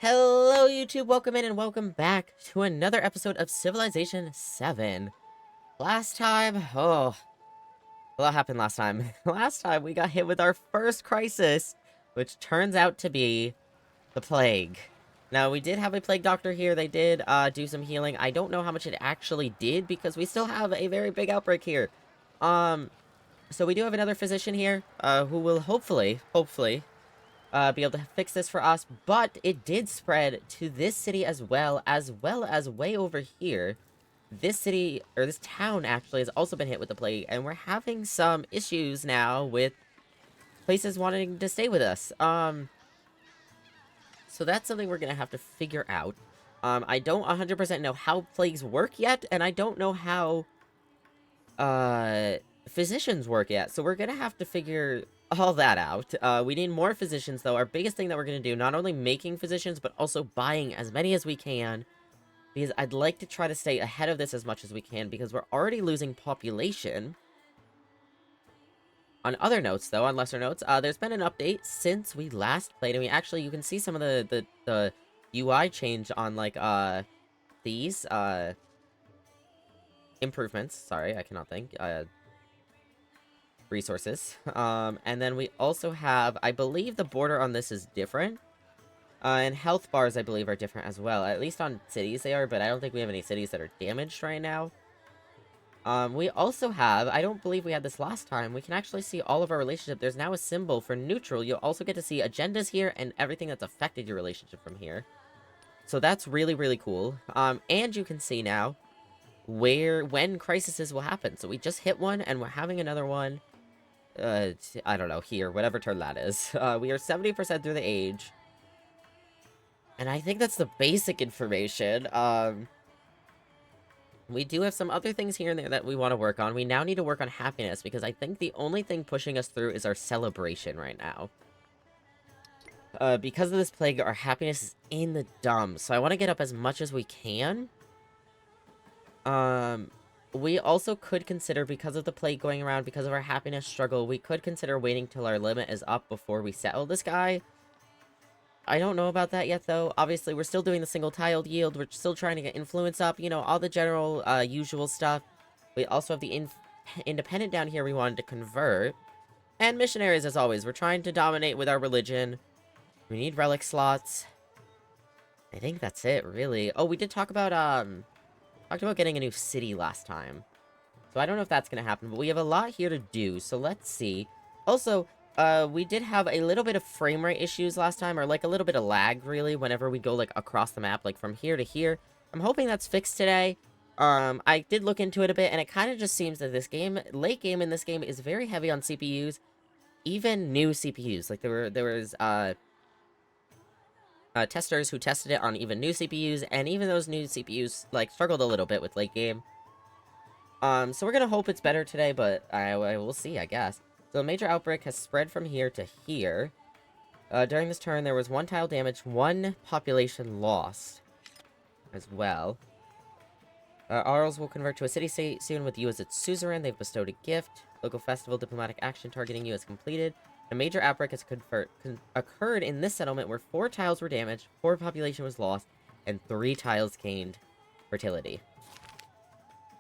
Hello YouTube, welcome in and welcome back to another episode of Civilization VII. Last time, a lot happened last time. Last time we got hit with our first crisis, which turns out to be the plague. Now, we did have a plague doctor here, they did do some healing. I don't know how much it actually did because we still have a very big outbreak here. So we do have another physician here, who will hopefully, be able to fix this for us, but it did spread to this city as well as way over here. This city, or this town actually, has also been hit with the plague, and we're having some issues now with places wanting to stay with us. So that's something we're gonna have to figure out. I don't 100% know how plagues work yet, and I don't know how, physicians work yet, so we're gonna have to figure all that out. We need more physicians, though. Our biggest thing that we're gonna do, not only making physicians, but also buying as many as we can, because I'd like to try to stay ahead of this as much as we can, because we're already losing population. On other notes, though, on lesser notes, there's been an update since we last played, and you can see some of the UI change on, like, these, improvements. Sorry, I cannot think. Resources. And then we also have, I believe the border on this is different. And health bars, I believe, are different as well. At least on cities they are, but I don't think we have any cities that are damaged right now. We also have, I don't believe we had this last time, we can actually see all of our relationship. There's now a symbol for neutral. You'll also get to see agendas here and everything that's affected your relationship from here. So that's really, really cool. And you can see now when crises will happen. So we just hit one, and we're having another one. I don't know, here, whatever turn that is. We are 70% through the age. And I think that's the basic information. We do have some other things here and there that we want to work on. We now need to work on happiness, because I think the only thing pushing us through is our celebration right now. Because of this plague, our happiness is in the dumps, so I want to get up as much as we can. We also could consider, because of the plague going around, because of our happiness struggle, we could consider waiting till our limit is up before we settle this guy. I don't know about that yet, though. Obviously, we're still doing the single-tiled yield. We're still trying to get influence up. You know, all the general, usual stuff. We also have the independent down here we wanted to convert. And missionaries, as always. We're trying to dominate with our religion. We need relic slots. I think that's it, really. Oh, we did talk about, talked about getting a new city last time. So I don't know if that's gonna happen, but we have a lot here to do, so let's see. Also, we did have a little bit of frame rate issues last time, or like a little bit of lag, really, whenever we go like across the map, like from here to here. I'm hoping that's fixed today. I did look into it a bit, and it kind of just seems that this game, late game in this game, is very heavy on CPUs. Even new CPUs. Like there was testers who tested it on even new CPUs, and even those new CPUs, like, struggled a little bit with late game. So we're gonna hope it's better today, but I will see, I guess. So a major outbreak has spread from here to here. During this turn, there was 1 tile damage, 1 population lost as well. Arles will convert to a city soon with you as its suzerain. They've bestowed a gift. Local festival diplomatic action targeting you is completed. A major outbreak has occurred in this settlement where 4 tiles were damaged, 4 population was lost, and 3 tiles gained fertility.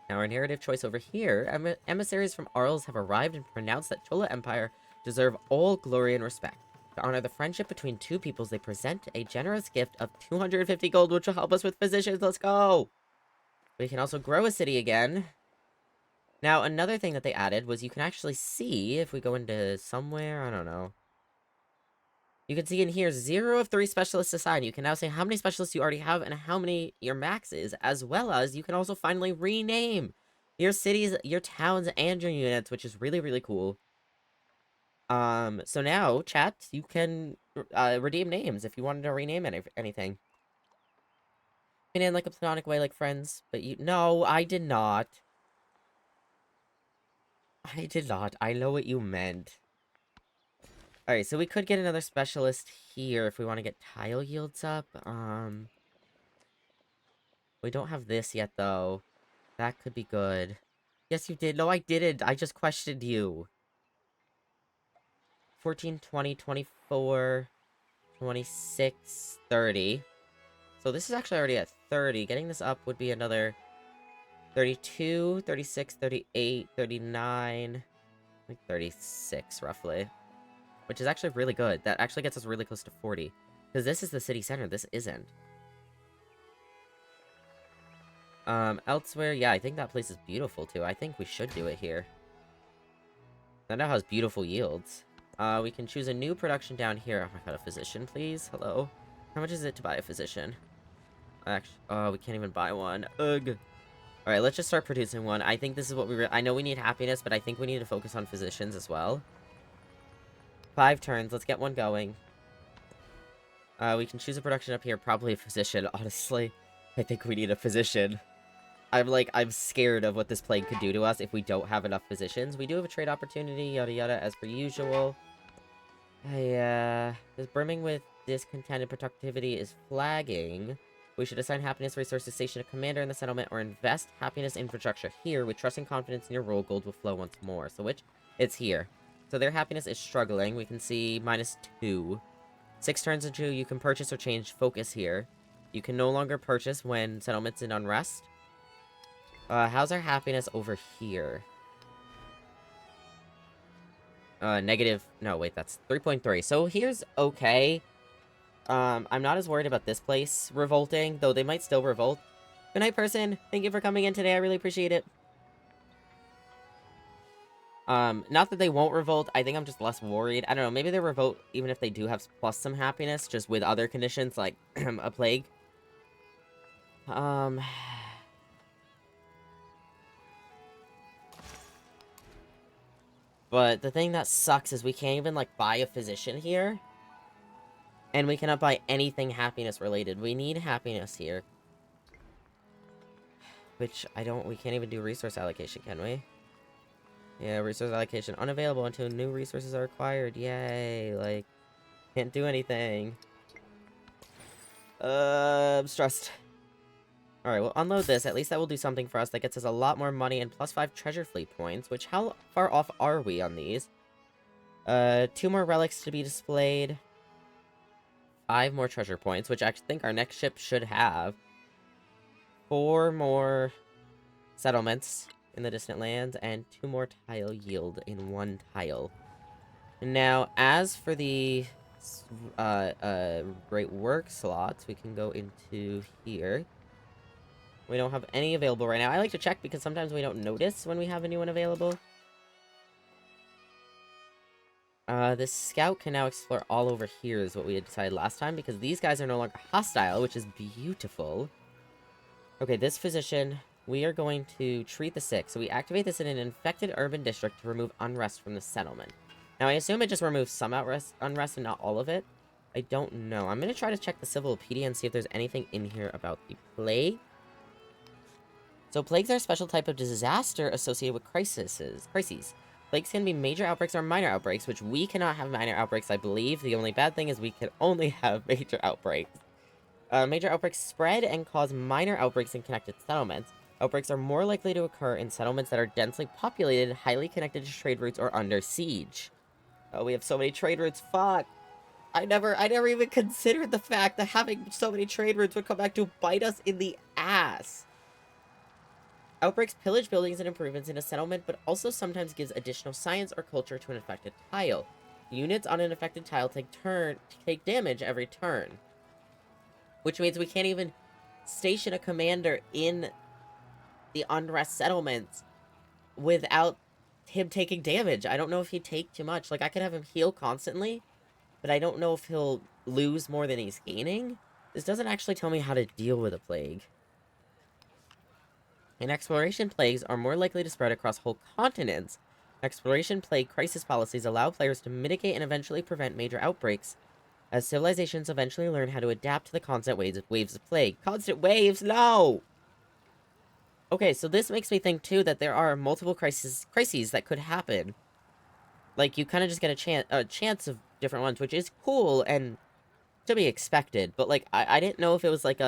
Now our narrative choice over here, emissaries from Arles have arrived and pronounced that Chola Empire deserve all glory and respect. To honor the friendship between 2 peoples, they present a generous gift of 250 gold, which will help us with physicians. Let's go! We can also grow a city again. Now, another thing that they added was you can actually see, if we go into somewhere, I don't know. You can see in here, 0 of 3 specialists assigned. You can now say how many specialists you already have and how many your max is, as well as you can also finally rename your cities, your towns, and your units, which is really, really cool. So now, chat, you can redeem names if you wanted to rename anything. In like a platonic way, like friends, but no, I did not. I did not. I know what you meant. Alright, so we could get another specialist here if we want to get tile yields up. We don't have this yet, though. That could be good. Yes, you did. No, I didn't. I just questioned you. 14, 20, 24, 26, 30. So this is actually already at 30. Getting this up would be another 32, 36, 38, 39, like 36 roughly. Which is actually really good. That actually gets us really close to 40. Because this is the city center, this isn't. Elsewhere, yeah, I think that place is beautiful too. I think we should do it here. That now has beautiful yields. We can choose a new production down here. Oh my god, a physician, please? Hello? How much is it to buy a physician? Actually, oh, we can't even buy one. Ugh. Alright, let's just start producing one. I think this is what I know we need happiness, but I think we need to focus on physicians as well. 5 turns. Let's get one going. We can choose a production up here. Probably a physician, honestly. I think we need a physician. I'm scared of what this plague could do to us if we don't have enough physicians. We do have a trade opportunity, yada yada, as per usual. This brimming with discontent and productivity is flagging. We should assign happiness resources, station a commander in the settlement, or invest happiness infrastructure here. With trust and confidence in your role, gold will flow once more. So which? It's here. So their happiness is struggling. We can see -2. 6 turns into, you can purchase or change focus here. You can no longer purchase when settlement's in unrest. How's our happiness over here? Negative... No, wait, that's 3.3. So here's okay. I'm not as worried about this place revolting, though they might still revolt. Good night, person. Thank you for coming in today. I really appreciate it. Not that they won't revolt. I think I'm just less worried. I don't know. Maybe they revolt even if they do have plus some happiness, just with other conditions like a plague. But the thing that sucks is we can't even, like, buy a physician here. And we cannot buy anything happiness related. We need happiness here. Which, we can't even do resource allocation, can we? Yeah, resource allocation unavailable until new resources are acquired. Yay, like, can't do anything. I'm stressed. Alright, we'll unload this. At least that will do something for us. That gets us a lot more money and +5 treasure fleet points. Which, how far off are we on these? 2 more relics to be displayed. 5 more treasure points, which I think our next ship should have. 4 more settlements in the distant lands, and 2 more tile yield in 1 tile. Now, as for the great work slots, we can go into here. We don't have any available right now. I like to check because sometimes we don't notice when we have a new one available. This scout can now explore all over here is what we had decided last time, because these guys are no longer hostile, which is beautiful. Okay, this physician, we are going to treat the sick. So we activate this in an infected urban district to remove unrest from the settlement. Now, I assume it just removes some unrest and not all of it. I don't know. I'm going to try to check the Civilopedia and see if there's anything in here about the plague. So plagues are a special type of disaster associated with crises. Plagues can be major outbreaks or minor outbreaks, which we cannot have minor outbreaks, I believe. The only bad thing is we can only have major outbreaks. Major outbreaks spread and cause minor outbreaks in connected settlements. Outbreaks are more likely to occur in settlements that are densely populated, highly connected to trade routes, or under siege. Oh, we have so many trade routes. Fuck. I never even considered the fact that having so many trade routes would come back to bite us in the ass. Outbreaks pillage buildings and improvements in a settlement, but also sometimes gives additional science or culture to an affected tile. Units on an affected tile take damage every turn. Which means we can't even station a commander in the unrest settlements without him taking damage. I don't know if he'd take too much. Like, I could have him heal constantly, but I don't know if he'll lose more than he's gaining. This doesn't actually tell me how to deal with a plague. And exploration plagues are more likely to spread across whole continents. Exploration plague crisis policies allow players to mitigate and eventually prevent major outbreaks, as civilizations eventually learn how to adapt to the constant waves of plague. Constant waves? No! Okay, so this makes me think, too, that there are multiple crises that could happen. Like, you kind of just get a chance of different ones, which is cool and to be expected. But, like, I didn't know if it was like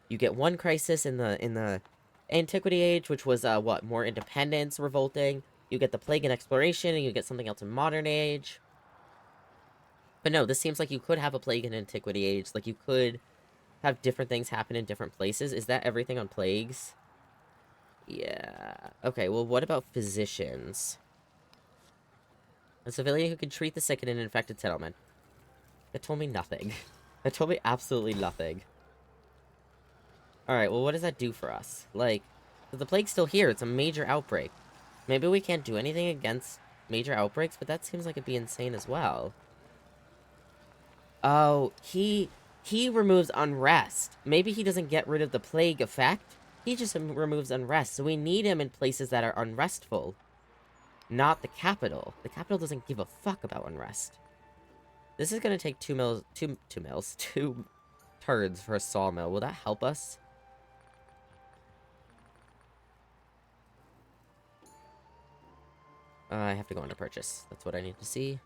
you get one crisis in the Antiquity Age, which was, more independence revolting. You get the Plague and Exploration, and you get something else in Modern Age. But no, this seems like you could have a Plague in Antiquity Age. Like, you could have different things happen in different places. Is that everything on plagues? Yeah. Okay, well, what about physicians? A civilian who can treat the sick in an infected settlement. That told me nothing. That told me absolutely nothing. Alright, well, what does that do for us? Like, the plague's still here. It's a major outbreak. Maybe we can't do anything against major outbreaks, but that seems like it'd be insane as well. Oh, he removes unrest. Maybe he doesn't get rid of the plague effect. He just removes unrest. So we need him in places that are unrestful. Not the capital. The capital doesn't give a fuck about unrest. This is gonna take two turds for a sawmill. Will that help us? I have to go into purchase. That's what I need to see.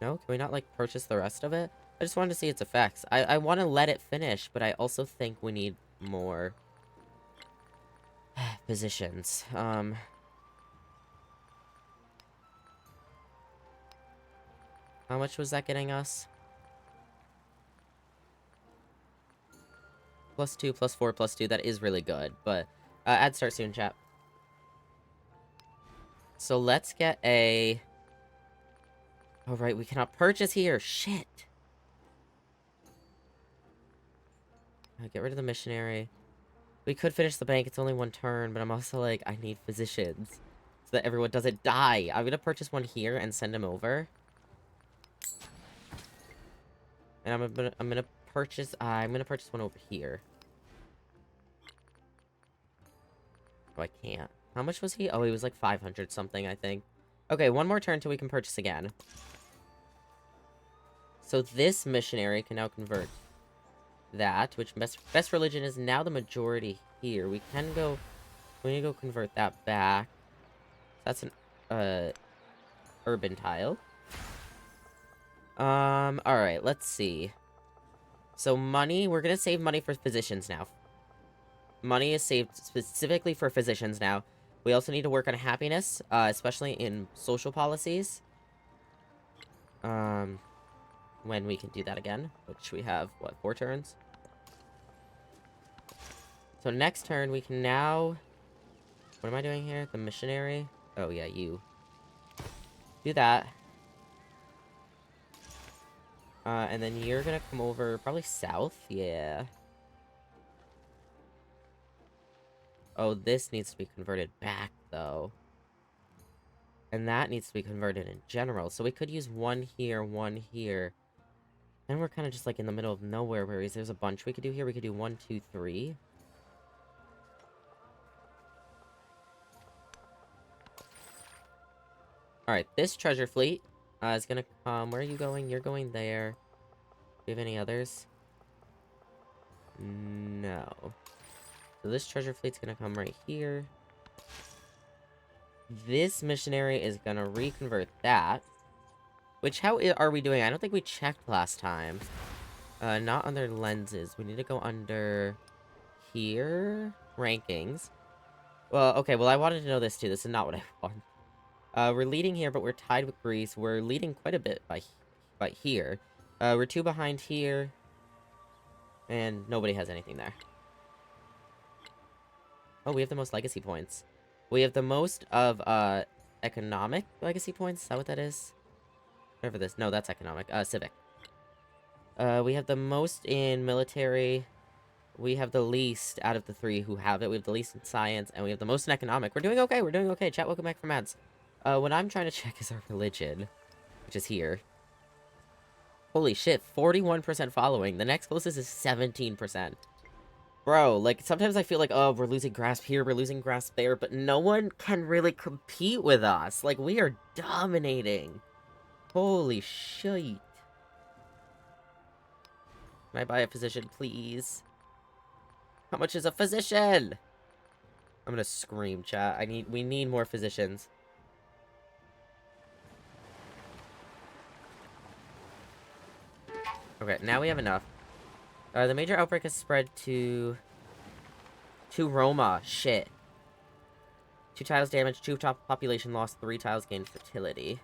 No? Can we not, like, purchase the rest of it? I just wanted to see its effects. I want to let it finish, but I also think we need more positions. How much was that getting us? +2, +4, +2. That is really good, but ad start soon, chat. So let's get a... Oh, right, we cannot purchase here. Shit. Get rid of the missionary. We could finish the bank. It's only one turn, but I'm also like, I need physicians so that everyone doesn't die. I'm gonna purchase one here and send him over. And I'm gonna purchase one over here. Oh, I can't. How much was he? Oh, he was like 500 something, I think. Okay, one more turn till we can purchase again. So this missionary can now convert that, which best religion is now the majority here. We need to go convert that back. That's an urban tile. Alright, let's see. So money, we're gonna save money for physicians now. Money is saved specifically for physicians now. We also need to work on happiness, especially in social policies. When we can do that again, which we have, what, 4 turns? So next turn, we can now... What am I doing here? The missionary? Oh, yeah, you. Do that. And then you're gonna come over probably south? Yeah. Oh, this needs to be converted back, though. And that needs to be converted in general. So we could use one here, one here. And we're kind of just, like, in the middle of nowhere, whereas there's a bunch we could do here. We could do 1, 2, 3. Alright, this treasure fleet is gonna come... Where are you going? You're going there. Do you have any others? No. So this treasure fleet's gonna come right here. This missionary is gonna reconvert that. Which, how are we doing? I don't think we checked last time. Not under lenses. We need to go under... Here? Rankings. Well, okay, well, I wanted to know this, too. This is not what I want. We're leading here, but we're tied with Greece. We're leading quite a bit by here. We're 2 behind here. And nobody has anything there. Oh, we have the most legacy points. We have the most of, economic legacy points? Is that what that is? Whatever this... No, that's economic. Civic. We have the most in military. We have the least out of the 3 who have it. We have the least in science, and we have the most in economic. We're doing okay. We're doing okay. Chat, welcome back from ads. What I'm trying to check is our religion, which is here. Holy shit, 41% following. The next closest is 17%. Bro, like, sometimes I feel like, oh, we're losing grasp here, we're losing grasp there, but no one can really compete with us. Like, we are dominating. Holy shit. Can I buy a physician, please? How much is a physician? I'm gonna scream, chat. We need more physicians. Okay, now we have enough. The major outbreak has spread to Roma. Shit. 2 tiles damage, 2 top population loss, 3 tiles gained fertility.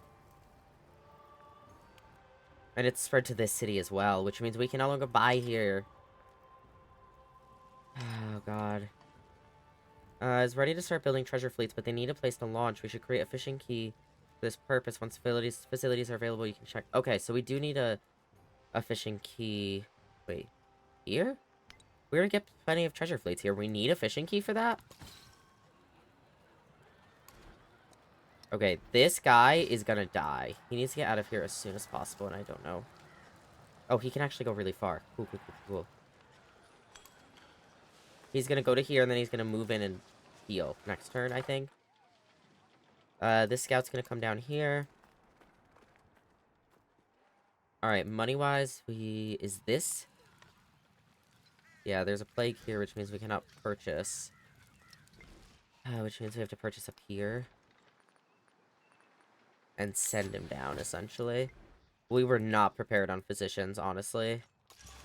And it's spread to this city as well, which means we can no longer buy here. Oh, God. Is ready to start building treasure fleets, but they need a place to launch. We should create a fishing key for this purpose. Once facilities are available, you can check. Okay, so we do need a fishing key. Wait, here? We're gonna get plenty of treasure fleets here. We need a fishing key for that? Okay, this guy is gonna die. He needs to get out of here as soon as possible, and I don't know. Oh, he can actually go really far. Cool, cool, cool, cool. He's gonna go to here, and then he's gonna move in and heal next turn, I think. This scout's gonna come down here. Alright, money-wise, is this? Yeah, there's a plague here, which means we cannot purchase. Which means we have to purchase up here. And send him down, essentially. We were not prepared on physicians, honestly.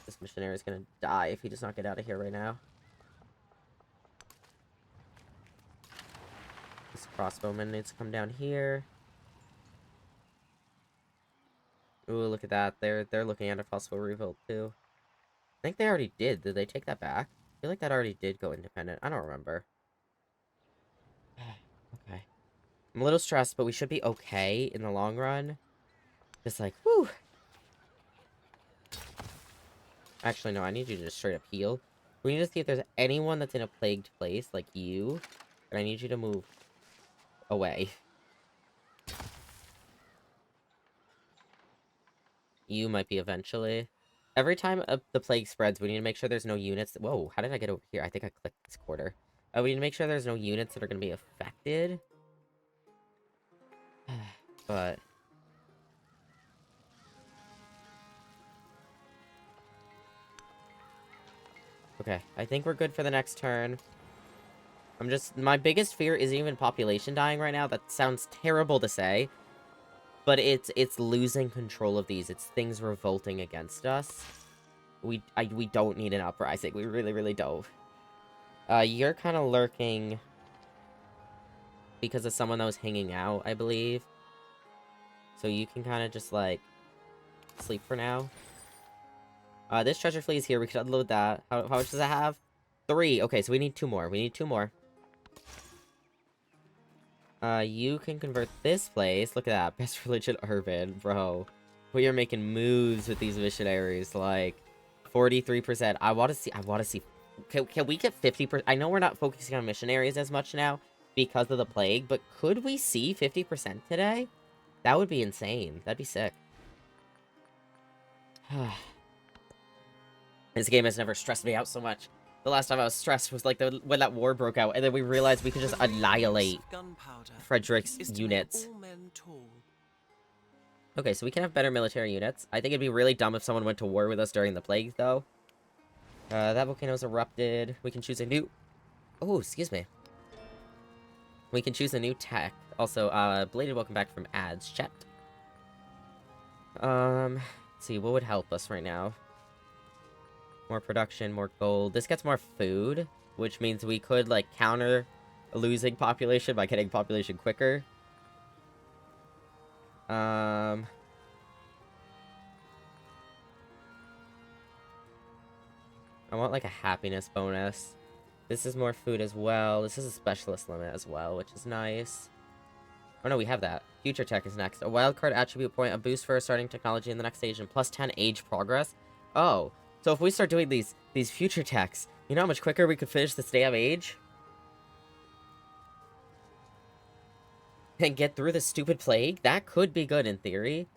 This missionary is gonna die if he does not get out of here right now. This crossbowman needs to come down here. Ooh, look at that. They're looking at a possible revolt, too. I think they already did. Did they take that back? I feel like that already did go independent. I don't remember. Okay. I'm a little stressed, but we should be okay in the long run. Just like, whew. Actually, no, I need you to just straight up heal. We need to see if there's anyone that's in a plagued place, like you. And I need you to move away. You might be eventually. Every time the plague spreads, we need to make sure there's no units. Whoa, how did I get over here? I think I clicked this quarter. We need to make sure there's no units that are going to be affected. But... okay, I think we're good for the next turn. My biggest fear isn't even population dying right now. That sounds terrible to say. But it's losing control of these. It's things revolting against us. We don't need an uprising. We really, really don't. You're kind of lurking because of someone that was hanging out, I believe. So you can kind of just, like, sleep for now. This treasure fleet is here. We could unload that. How much does that have? 3. Okay, so we need 2 more. We need 2 more. You can convert this place. Look at that. Best religion urban, bro. We are making moves with these missionaries. Like, 43%. I want to see. Can we get 50%? I know we're not focusing on missionaries as much now because of the plague, but could we see 50% today? That would be insane. That'd be sick. This game has never stressed me out so much. The last time I was stressed was like when that war broke out, and then we realized we could just annihilate Frederick's units. Okay, so we can have better military units. I think it'd be really dumb if someone went to war with us during the plague, though. That volcano's erupted. We can choose a new... oh, excuse me. We can choose a new tech. Also, belated welcome back from ads. Chat. Let's see, what would help us right now? More production, more gold. This gets more food, which means we could, like, counter losing population by getting population quicker. I want, like, a happiness bonus. This is more food as well. This is a specialist limit as well, which is nice. Oh, no, we have that. Future tech is next. A wildcard attribute point, a boost for a starting technology in the next stage, and plus 10 age progress. Oh, so if we start doing these future techs, you know how much quicker we could finish this damn age? And get through the stupid plague? That could be good in theory.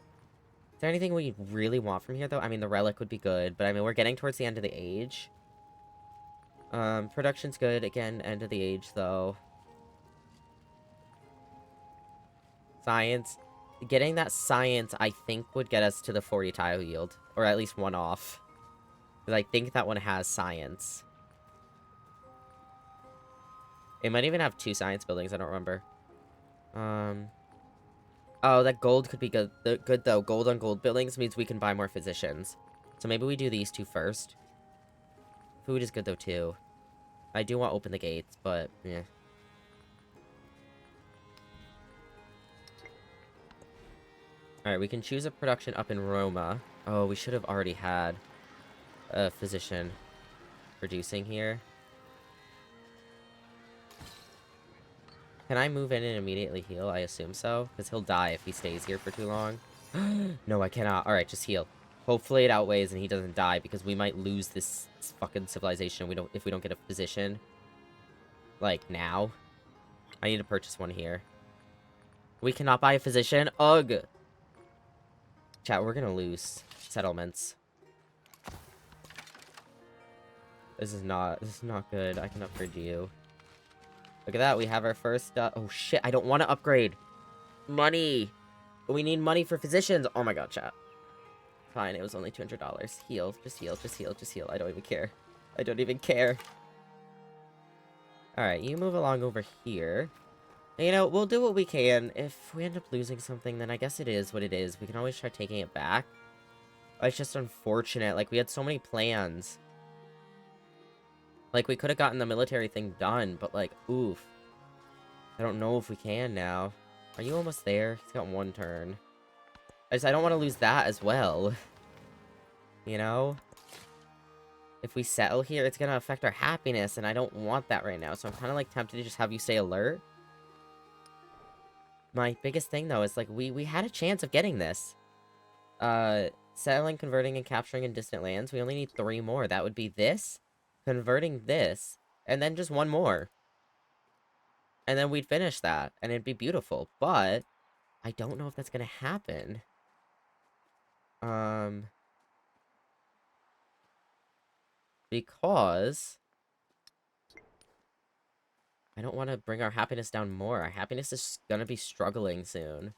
Is there anything we really want from here, though? I mean, the relic would be good, but I mean, we're getting towards the end of the age. Production's good. Again, end of the age, though. Science. Getting that science, I think, would get us to the 40 tile yield. Or at least 1 off. Because I think that one has science. It might even have 2 science buildings, I don't remember. Oh, that gold could be good. Good, though. Gold on gold buildings means we can buy more physicians. So maybe we do these 2 first. Food is good, though, too. I do want to open the gates, but, yeah. Alright, we can choose a production up in Roma. Oh, we should have already had a physician producing here. Can I move in and immediately heal? I assume so, because he'll die if he stays here for too long. No, I cannot. Alright, just heal. Hopefully it outweighs and he doesn't die, because we might lose this fucking civilization if we don't get a physician. Like, now. I need to purchase one here. We cannot buy a physician? Ugh! Chat, we're gonna lose settlements. This is not good. I can upgrade you. Look at that, we have our first, oh shit, I don't want to upgrade. Money! We need money for physicians! Oh my god, chat. Fine, it was only $200. Heal, just heal, just heal, just heal. I don't even care. I don't even care. Alright, you move along over here. And, you know, we'll do what we can. If we end up losing something, then I guess it is what it is. We can always try taking it back. But it's just unfortunate. Like, we had so many plans. Like, we could have gotten the military thing done, but, like, oof. I don't know if we can now. Are you almost there? He's got one turn. I don't want to lose that as well. You know? If we settle here, it's gonna affect our happiness, and I don't want that right now. So I'm kind of, like, tempted to just have you stay alert. My biggest thing, though, is, like, we had a chance of getting this. Settling, converting, and capturing in distant lands. We only need 3 more. That would be this. Converting this, and then just 1 more. And then we'd finish that, and it'd be beautiful. But I don't know if that's gonna happen. Because I don't want to bring our happiness down more. Our happiness is gonna be struggling soon.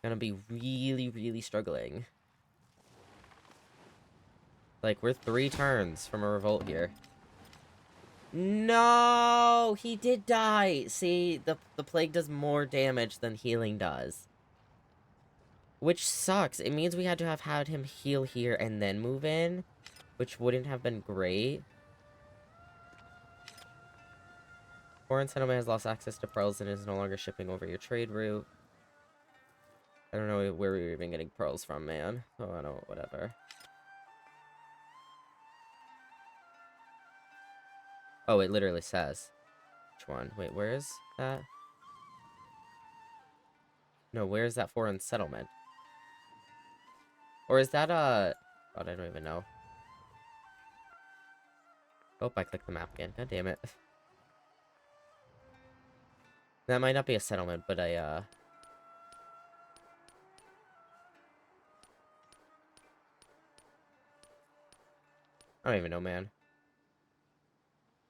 Gonna be really, really struggling. Like, we're 3 turns from a revolt here. No! He did die! See, the plague does more damage than healing does. Which sucks. It means we had to have had him heal here and then move in. Which wouldn't have been great. Foreign settlement has lost access to pearls and is no longer shipping over your trade route. I don't know where we were even getting pearls from, man. Oh, I don't, whatever. Oh, it literally says. Which one? Wait, where is that? No, where is that foreign settlement? Or is that, God, I don't even know. Oh, I clicked the map again. God damn it. That might not be a settlement, but I don't even know, man.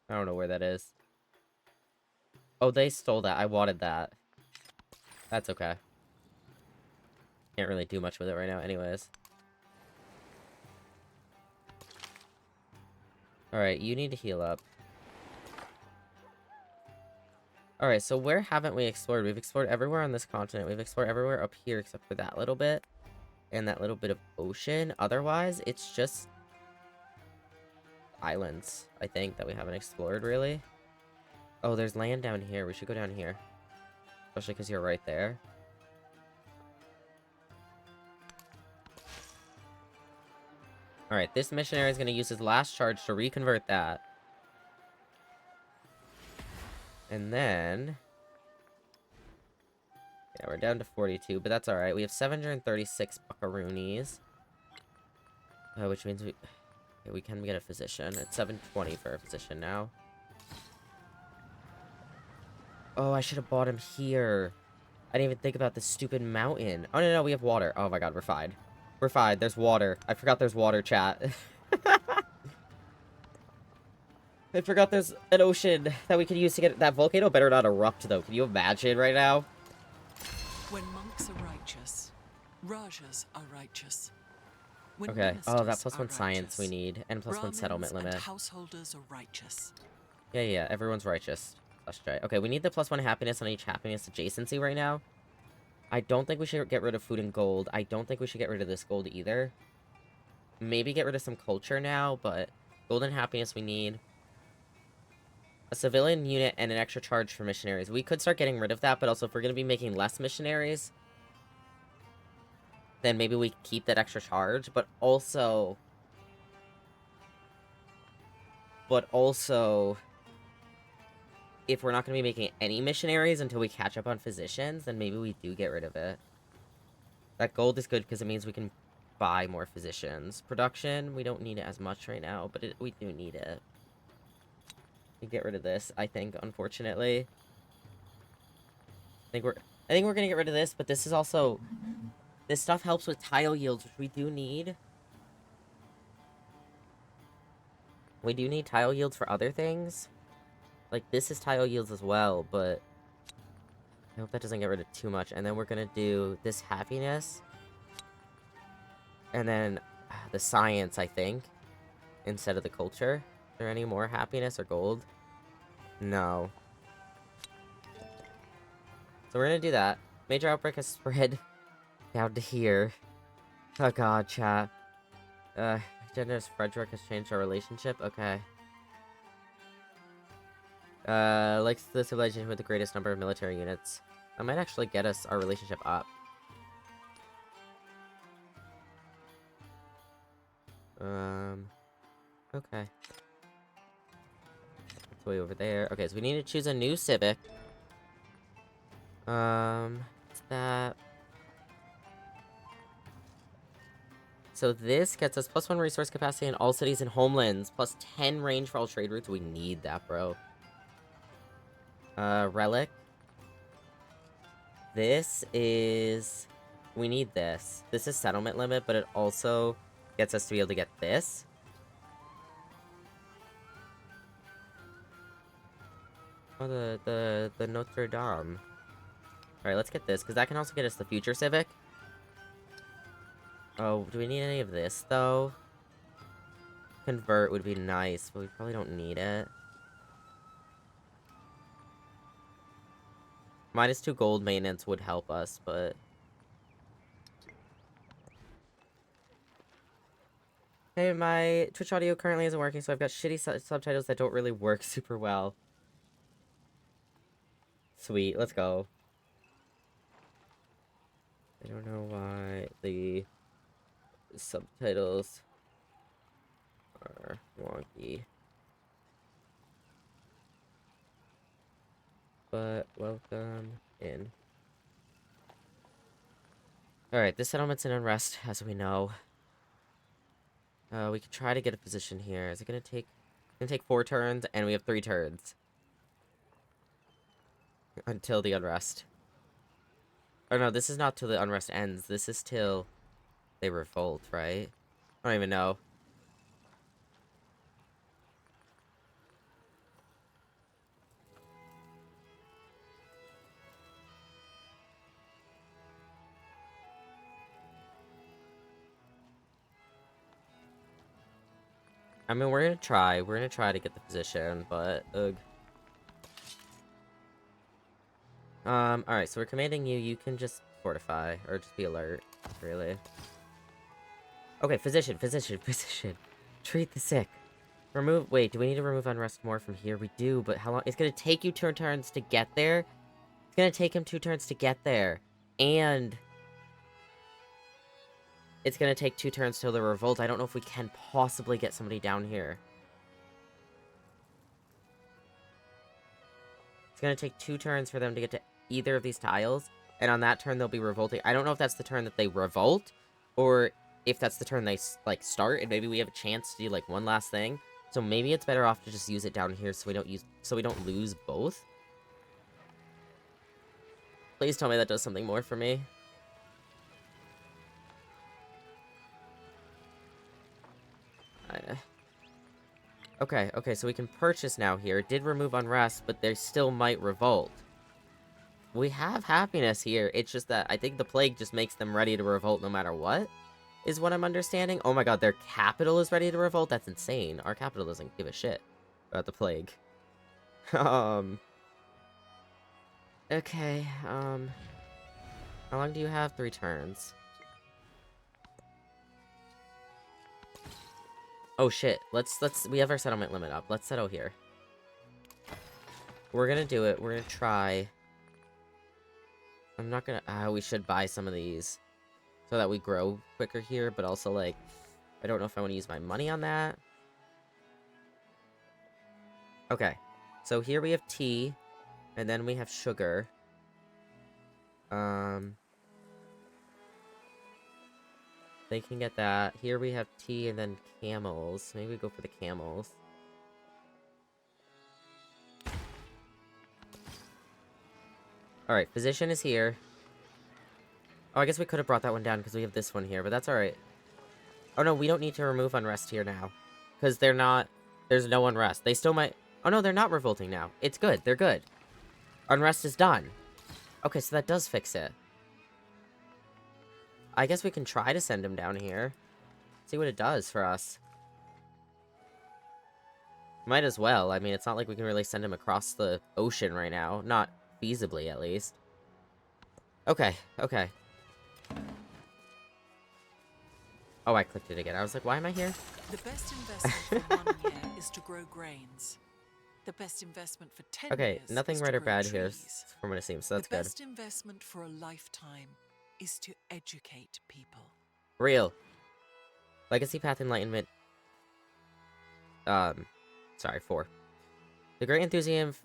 I don't know where that is. Oh, they stole that. I wanted that. That's okay. Can't really do much with it right now anyways. Alright, you need to heal up. Alright, so where haven't we explored? We've explored everywhere on this continent. We've explored everywhere up here except for that little bit. And that little bit of ocean. Otherwise, it's just islands, I think, that we haven't explored, really. Oh, there's land down here. We should go down here. Especially because you're right there. Alright, this missionary is going to use his last charge to reconvert that. And then... yeah, we're down to 42, but that's alright. We have 736 buckaroonies. Which means we... okay, we can get a physician. It's 720 for a physician now. Oh, I should have bought him here. I didn't even think about this stupid mountain. Oh, no, we have water. Oh my god, we're fine. We're fine. There's water. I forgot there's water, chat. I forgot there's an ocean that we could use to get... that volcano better not erupt, though. Can you imagine right now? When monks are righteous, Rajas are righteous. When okay. Oh, that ministers +1 are science righteous, we need. And +1 Brahmins settlement limit. and householders are righteous. Yeah. Everyone's righteous. Let's try. Okay, we need the +1 happiness on each happiness adjacency right now. I don't think we should get rid of food and gold. I don't think we should get rid of this gold either. Maybe get rid of some culture now, but gold and happiness we need. A civilian unit and an extra charge for missionaries. We could start getting rid of that, but also if we're going to be making less missionaries, then maybe we keep that extra charge, but also... if we're not going to be making any missionaries until we catch up on physicians, then maybe we do get rid of it. That gold is good because it means we can buy more physicians. Production, we don't need it as much right now, but we do need it. We get rid of this, I think, unfortunately. I think we're gonna get rid of this, but this is also... This stuff helps with tile yields, which we do need. We do need tile yields for other things. Like, this is tile yields as well, but... I hope that doesn't get rid of too much. And then we're gonna do this happiness. And then the science, I think. Instead of the culture. Is there any more happiness or gold? No. So we're gonna do that. Major outbreak has spread down to here. Oh god, chat. Generous Frederick has changed our relationship? Okay. Likes the civilization with the greatest number of military units. That might actually get us our relationship up. Okay. It's way over there. Okay, so we need to choose a new civic. What's that? So this gets us +1 resource capacity in all cities and homelands, +10 range for all trade routes. We need that, bro. Relic. This is... We need this. This is settlement limit, but it also gets us to be able to get this. Oh, the Notre Dame. Alright, let's get this, because that can also get us the future civic. Oh, do we need any of this, though? Convert would be nice, but we probably don't need it. -2 gold maintenance would help us, but... Hey, my Twitch audio currently isn't working, so I've got shitty subtitles that don't really work super well. Sweet, let's go. I don't know why the subtitles are wonky. But welcome in. Alright, this settlement's in unrest, as we know. We could try to get a position here. Is it gonna take... It's gonna take 4 turns, and we have 3 turns. Until the unrest. Oh no, this is not till the unrest ends. This is till they revolt, right? I don't even know. I mean, we're gonna try. We're gonna try to get the position, but, ugh. Alright, so we're commanding you. You can just fortify, or just be alert, really. Okay, physician. Treat the sick. Remove- wait, do we need to remove unrest more from here? We do, but how long- it's gonna take you 2 turns to get there. It's gonna take him 2 turns to get there. And... it's gonna take 2 turns till the revolt. I don't know if we can possibly get somebody down here. It's gonna take 2 turns for them to get to either of these tiles. And on that turn, they'll be revolting. I don't know if that's the turn that they revolt, or if that's the turn they, like, start, and maybe we have a chance to do, like, one last thing. So maybe it's better off to just use it down here so we don't lose both. Please tell me that does something more for me. Okay, so we can purchase now here. It did remove unrest, but they still might revolt. We have happiness here. It's just that I think the plague just makes them ready to revolt no matter what, is what I'm understanding. Oh my god, their capital is ready to revolt? That's insane. Our capital doesn't give a shit about the plague. Okay, how long do you have? 3 turns. Oh shit, we have our settlement limit up. Let's settle here. We're gonna do it. We're gonna try. I'm not gonna... we should buy some of these. so that we grow quicker here, but also, like, I don't know if I want to use my money on that. Okay, so here we have tea, and then we have sugar. They can get that. Here we have tea and then camels. Maybe we go for the camels. Alright, physician is here. Oh, I guess we could have brought that one down because we have this one here, but that's alright. Oh no, we don't need to remove unrest here now. Because they're not... There's no unrest. They still might... Oh no, they're not revolting now. It's good. They're good. Unrest is done. Okay, so that does fix it. I guess we can try to send him down here. See what it does for us. Might as well. I mean, it's not like we can really send him across the ocean right now. Not feasibly, at least. Okay, okay. Oh, I clicked it again. I was like, why am I here? The best investment for 1 year is to grow grains. The best investment for 10 Okay, years nothing is right to or grow bad here, trees. from what it seems, so that's The good. best investment for a lifetime is to educate people. Real. Legacy Path Enlightenment. Sorry, 4. The great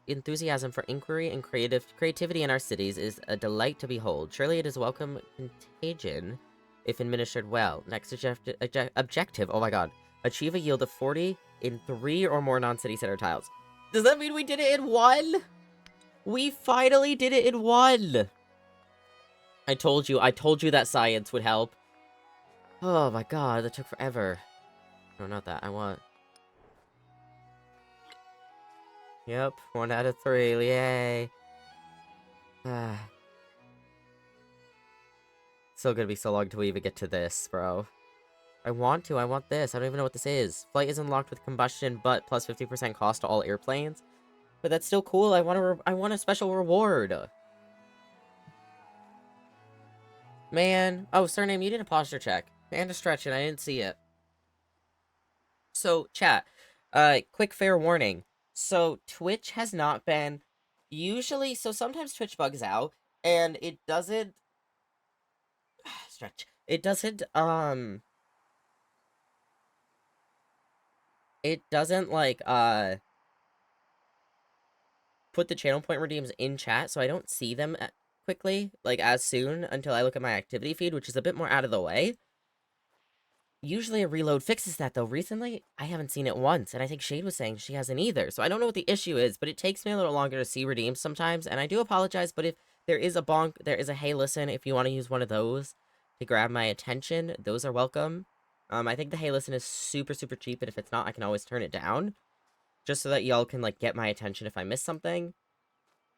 enthusiasm for inquiry and creativity in our cities is a delight to behold. Surely it is a welcome contagion if administered well. Next objective, oh my god. Achieve a yield of 40 in 3 or more non-city center tiles. Does that mean we did it in 1? We finally did it in 1! I told you that science would help. Oh my god, that took forever. No, not that, I want... Yep, 1 out of 3, yay. Still gonna be so long till we even get to this, bro. I want this. I don't even know what this is. Flight is unlocked with combustion, but plus 50% cost to all airplanes. But that's still cool. I want a special reward. Man. Oh, surname, you did a posture check. And a stretch, and I didn't see it. So, chat. Quick fair warning. So, Twitch has not been... Usually, so sometimes Twitch bugs out, and it doesn't... Stretch. It doesn't, like, put the channel point redeems in chat, so I don't see them quickly, like, as soon until I look at my activity feed, which is a bit more out of the way. Usually a reload fixes that, though. Recently, I haven't seen it once, and I think Shade was saying she hasn't either, so I don't know what the issue is, but it takes me a little longer to see redeems sometimes, and I do apologize, but if there is a bonk, there is a hey listen, if you want to use one of those to grab my attention, those are welcome. I think the hey listen is super, super cheap, and if it's not, I can always turn it down, just so that y'all can, like, get my attention if I miss something.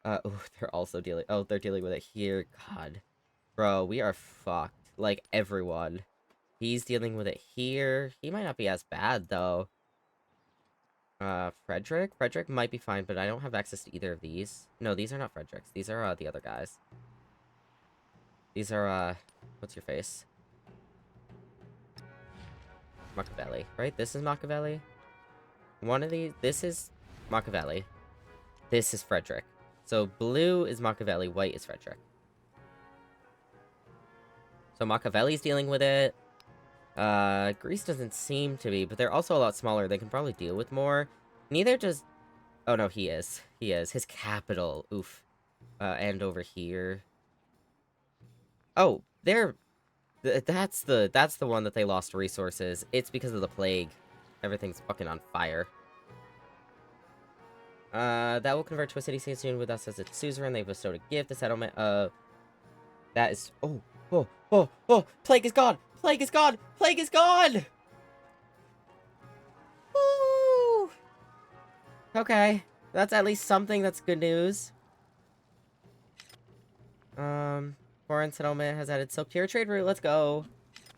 Oh, they're also dealing... Oh, they're dealing with it here. God. Bro, we are fucked. Like, everyone. He's dealing with it here. He might not be as bad, though. Frederick? Frederick might be fine, but I don't have access to either of these. No, these are not Fredericks. These are, the other guys. These are, what's your face? Machiavelli, right? This is Machiavelli? One of these... This is Machiavelli. This is Frederick. So, blue is Machiavelli, white is Frederick. So, Machiavelli's dealing with it. Greece doesn't seem to be, but they're also a lot smaller. They can probably deal with more. Neither does... Oh, no, he is. He is. His capital. Oof. And over here. Oh, they're... That's the one that they lost resources. It's because of the plague. Everything's fucking on fire. That will convert to a city soon with us as its suzerain. They bestowed a gift, a settlement of... That is... Oh, oh, oh, oh! Plague is gone! Plague is gone! Plague is gone! Woo! Okay. That's at least something that's good news. Foreign settlement has added silk to your trade route. Let's go.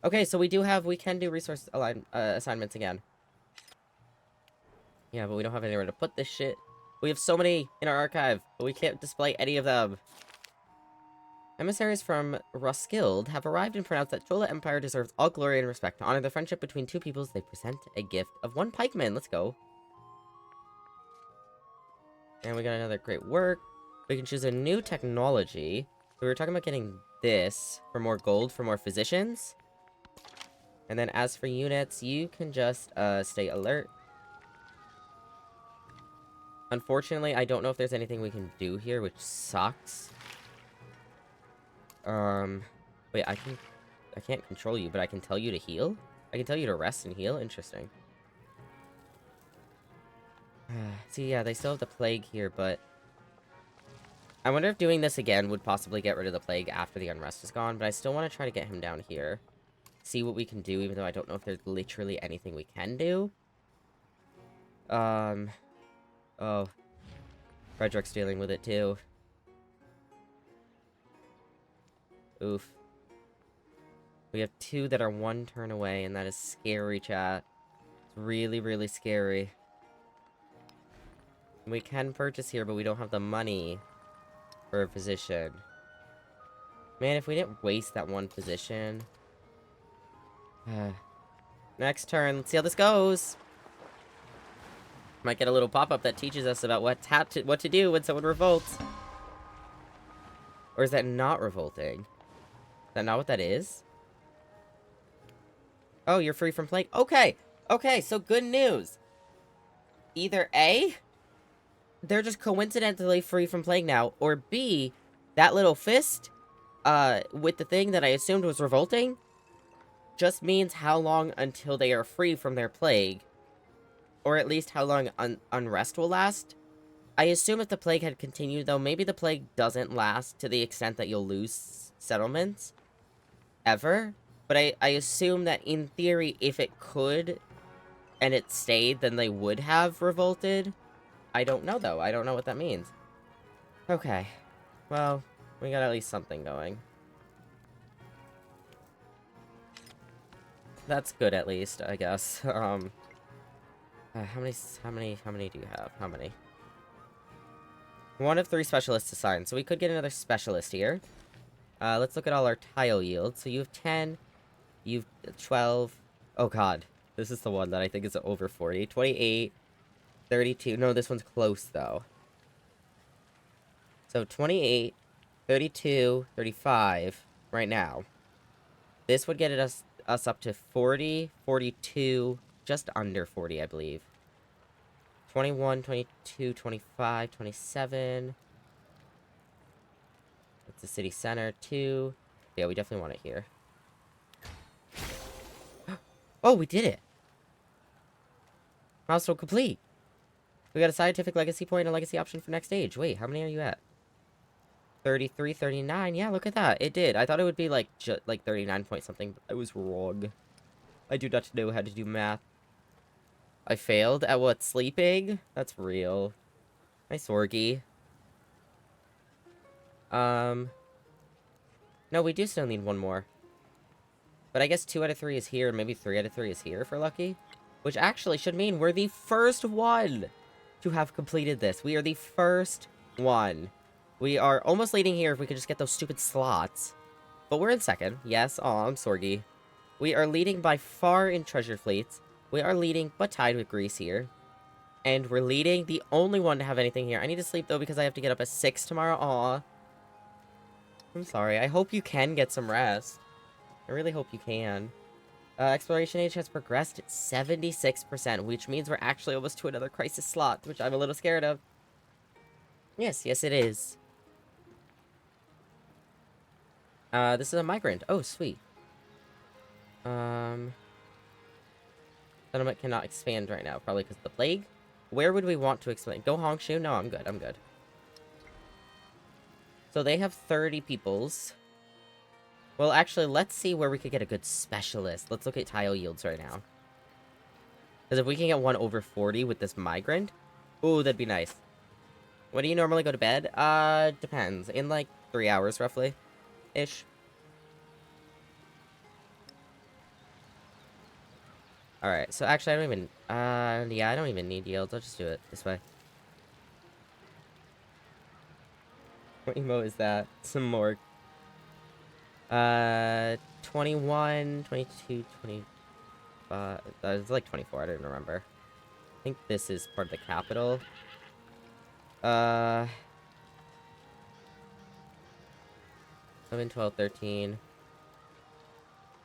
Okay, so we can do resource assignments again. Yeah, but we don't have anywhere to put this shit. We have so many in our archive, but we can't display any of them. Emissaries from Roskilde have arrived and pronounced that Chola Empire deserves all glory and respect. To honor the friendship between two peoples, they present a gift of 1 pikeman. Let's go. And we got another great work. We can choose a new technology. We were talking about getting this for more gold, for more physicians. And then as for units, you can just stay alert. Unfortunately, I don't know if there's anything we can do here, which sucks. Wait, I can't control you, but I can tell you to heal? I can tell you to rest and heal? Interesting. See, yeah, they still have the plague here, but... I wonder if doing this again would possibly get rid of the plague after the unrest is gone, but I still want to try to get him down here. See what we can do, even though I don't know if there's literally anything we can do. Oh. Frederick's dealing with it, too. Oof. We have 2 that are 1 turn away, and that is scary, chat. It's really, really scary. We can purchase here, but we don't have the money for a position. Man, if we didn't waste that 1 position... Next turn, let's see how this goes! Might get a little pop-up that teaches us about what to do when someone revolts. Or is that not revolting? Is that not what that is? Oh, you're free from plague? Okay! Okay, so good news! Either A, they're just coincidentally free from plague now, or B, that little fist, with the thing that I assumed was revolting, just means how long until they are free from their plague. Or at least how long unrest will last. I assume if the plague had continued, though, maybe the plague doesn't last to the extent that you'll lose settlements. Ever. But I assume that, in theory, if it could, and it stayed, then they would have revolted. I don't know, though. I don't know what that means. Okay. Well, we got at least something going. That's good, at least, I guess. How many do you have? How many? 1 of 3 specialists assigned, so we could get another specialist here. Let's look at all our tile yields. So you have 10, you've 12. Oh god, this is the one that I think is over 40. 28, 32. No, this one's close, though. So 28, 32, 35 right now. This would get us up to 40, 42, just under 40, I believe. 21, 22, 25, 27. That's the city center, 2. Yeah, we definitely want it here. Oh, we did it! Milestone complete! We got a scientific legacy point and a legacy option for next stage. Wait, how many are you at? 33, 39. Yeah, look at that. It did. I thought it would be like 39 point something, but I was wrong. I do not know how to do math. I failed at what? Sleeping? That's real. Nice, Orgy. No, we do still need 1 more. But I guess 2 out of 3 is here, maybe 3 out of 3 is here for lucky. Which actually should mean we're the first one to have completed this. We are the first one. We are almost leading here if we could just get those stupid slots. But we're in second. Yes, aw, I'm Sorgy. We are leading by far in treasure fleets. We are leading, but tied with Greece here. And we're leading, the only one to have anything here. I need to sleep, though, because I have to get up at 6 tomorrow. Aw. I'm sorry. I hope you can get some rest. I really hope you can. Exploration age has progressed at 76%, which means we're actually almost to another crisis slot, which I'm a little scared of. Yes, yes it is. This is a migrant. Oh, sweet. Settlement cannot expand right now, probably because of the plague. Where would we want to expand? Go Hongshu? No, I'm good, I'm good. So they have 30 peoples. Well, actually, let's see where we could get a good specialist. Let's look at tile yields right now. Because if we can get 1 over 40 with this migrant, ooh, that'd be nice. When do you normally go to bed? Depends. In, like, 3 hours, roughly. Ish. Alright, so actually, I don't even... yeah, I don't even need yields. I'll just do it this way. What emo is that? Some more. 21, 22, 25... it's like 24, I don't remember. I think this is part of the capital. 11, 12, 13.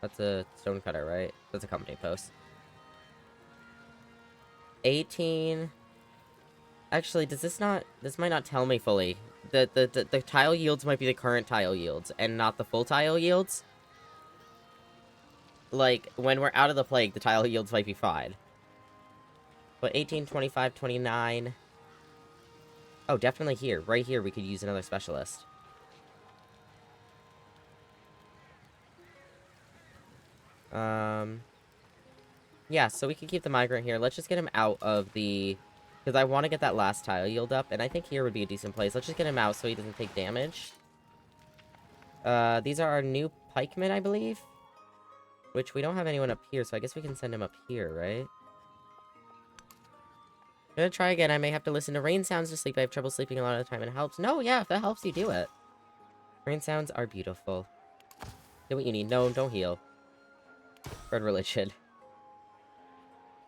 That's a stonecutter, right? That's a company post. 18. Actually, does this not... This might not tell me fully. The tile yields might be the current tile yields, and not the full tile yields. Like, when we're out of the plague, the tile yields might be fine. But 18, 25, 29... Oh, definitely here. Right here, we could use another specialist. Yeah, so we can keep the migrant here. Let's just get him out of the... Because I want to get that last tile yield up, and I think here would be a decent place. Let's just get him out so he doesn't take damage. These are our new pikemen, I believe. Which we don't have anyone up here, so I guess we can send him up here, right? I'm gonna try again. I may have to listen to rain sounds to sleep. I have trouble sleeping a lot of the time, and it helps. No, yeah, if that helps you, do it. Rain sounds are beautiful. Do what you need. No, don't heal. Red religion.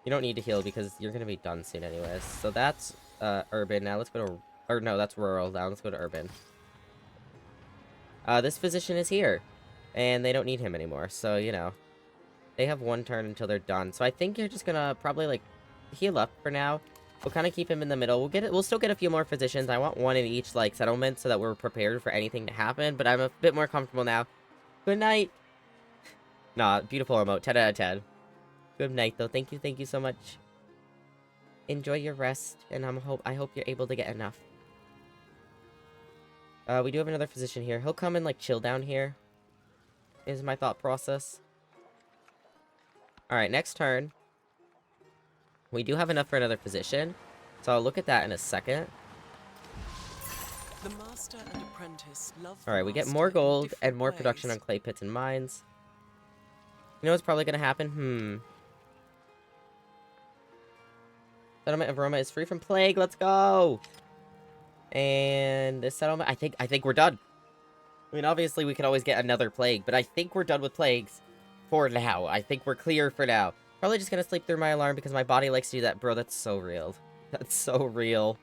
You don't need to heal because you're gonna be done soon anyways. So that's, urban. Now let's go to... Or no, that's rural. Now let's go to urban. This physician is here. And they don't need him anymore, so, you know. They have one turn until they're done. So I think you're just gonna probably, like, heal up for now. We'll kind of keep him in the middle. We'll still get a few more physicians. I want one in each, like, settlement so that we're prepared for anything to happen. But I'm a bit more comfortable now. Good night. Nah, beautiful emote. 10 out of 10. Good night, though. Thank you so much. Enjoy your rest, and I hope you're able to get enough. We do have another physician here. He'll come and, like, chill down here, is my thought process. Alright, next turn. We do have enough for another physician, so I'll look at that in a second. The master and apprentice love the Alright, we get master more in gold and different more production ways. on clay pits and mines. You know what's probably gonna happen? Settlement of Roma is free from plague. Let's go! And this settlement, I think we're done. I mean, obviously we could always get another plague, but I think we're done with plagues for now. I think we're clear for now. Probably just gonna sleep through my alarm because my body likes to do that. Bro, that's so real. That's so real.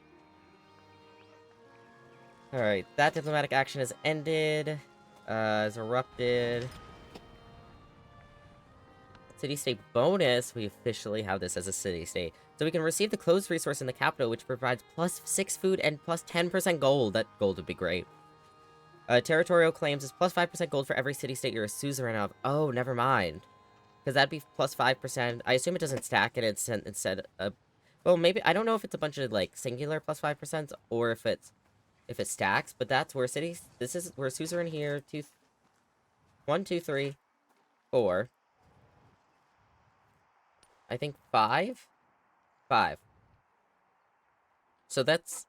Alright, that diplomatic action has ended. Has erupted. City-state bonus. We officially have this as a city-state. So we can receive the closed resource in the capital, which provides +6 food and +10% gold. That gold would be great. Territorial claims is +5% gold for every city-state you're a suzerain of. Oh, never mind. Because that'd be +5%. I assume it doesn't stack, and it's instead... well, maybe... I don't know if it's a bunch of, like, singular +5%, or if it stacks, but that's where cities... This is... We're a suzerain here. 1, 2, 3, 4... I think 5? 5. So that's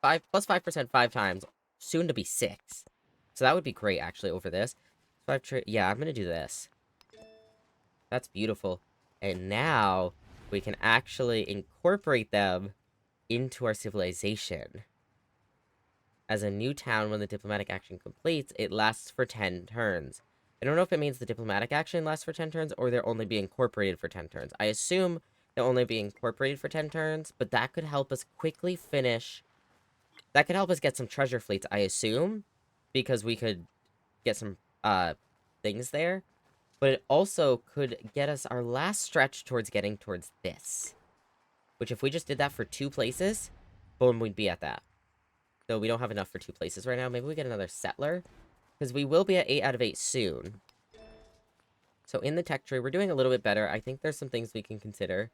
5 plus 5% 5 times, soon to be 6. So that would be great, actually, over this. Yeah, I'm gonna do this. That's beautiful. And now, we can actually incorporate them into our civilization. As a new town, when the diplomatic action completes, it lasts for 10 turns. I don't know if it means the diplomatic action lasts for 10 turns, or they'll only be incorporated for 10 turns. I assume they'll only be incorporated for 10 turns, but that could help us quickly finish... That could help us get some treasure fleets, I assume, because we could get some, things there. But it also could get us our last stretch towards getting towards this. Which, if we just did that for 2 places, boom, we'd be at that. So we don't have enough for 2 places right now. Maybe we get another settler. Because we will be at 8 out of 8 soon. So in the tech tree, we're doing a little bit better. I think there's some things we can consider.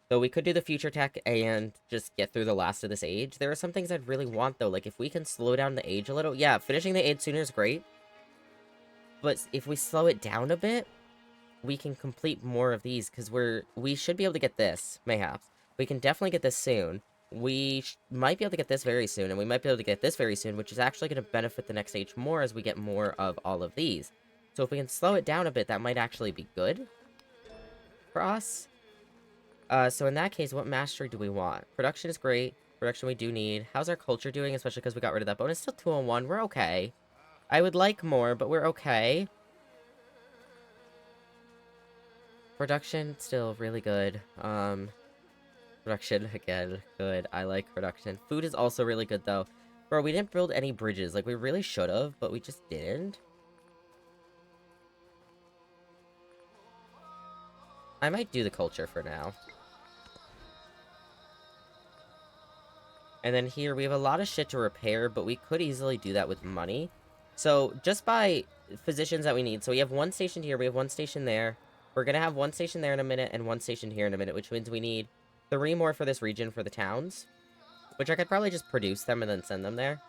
Though we could do the future tech and just get through the last of this age. There are some things I'd really want, though. Like, if we can slow down the age a little. Yeah, finishing the age sooner is great. But if we slow it down a bit, we can complete more of these. Because we should be able to get this, mayhaps. We can definitely get this soon. We might be able to get this very soon, and we might be able to get this very soon, which is actually going to benefit the next age more as we get more of all of these. So if we can slow it down a bit, that might actually be good for us. So in that case, what mastery do we want? Production is great. Production we do need. How's our culture doing, especially because we got rid of that bonus? Still 201. We're okay. I would like more, but we're okay. Production, still really good. Production, again, good. I like production. Food is also really good, though. Bro, we didn't build any bridges. Like, we really should have, but we just didn't. I might do the culture for now. And then here, we have a lot of shit to repair, but we could easily do that with money. So, just by physicians that we need. So, we have one station here, we have one station there. We're gonna have one station there in a minute, and one station here in a minute, which means we need 3 more for this region for the towns. Which I could probably just produce them and then send them there.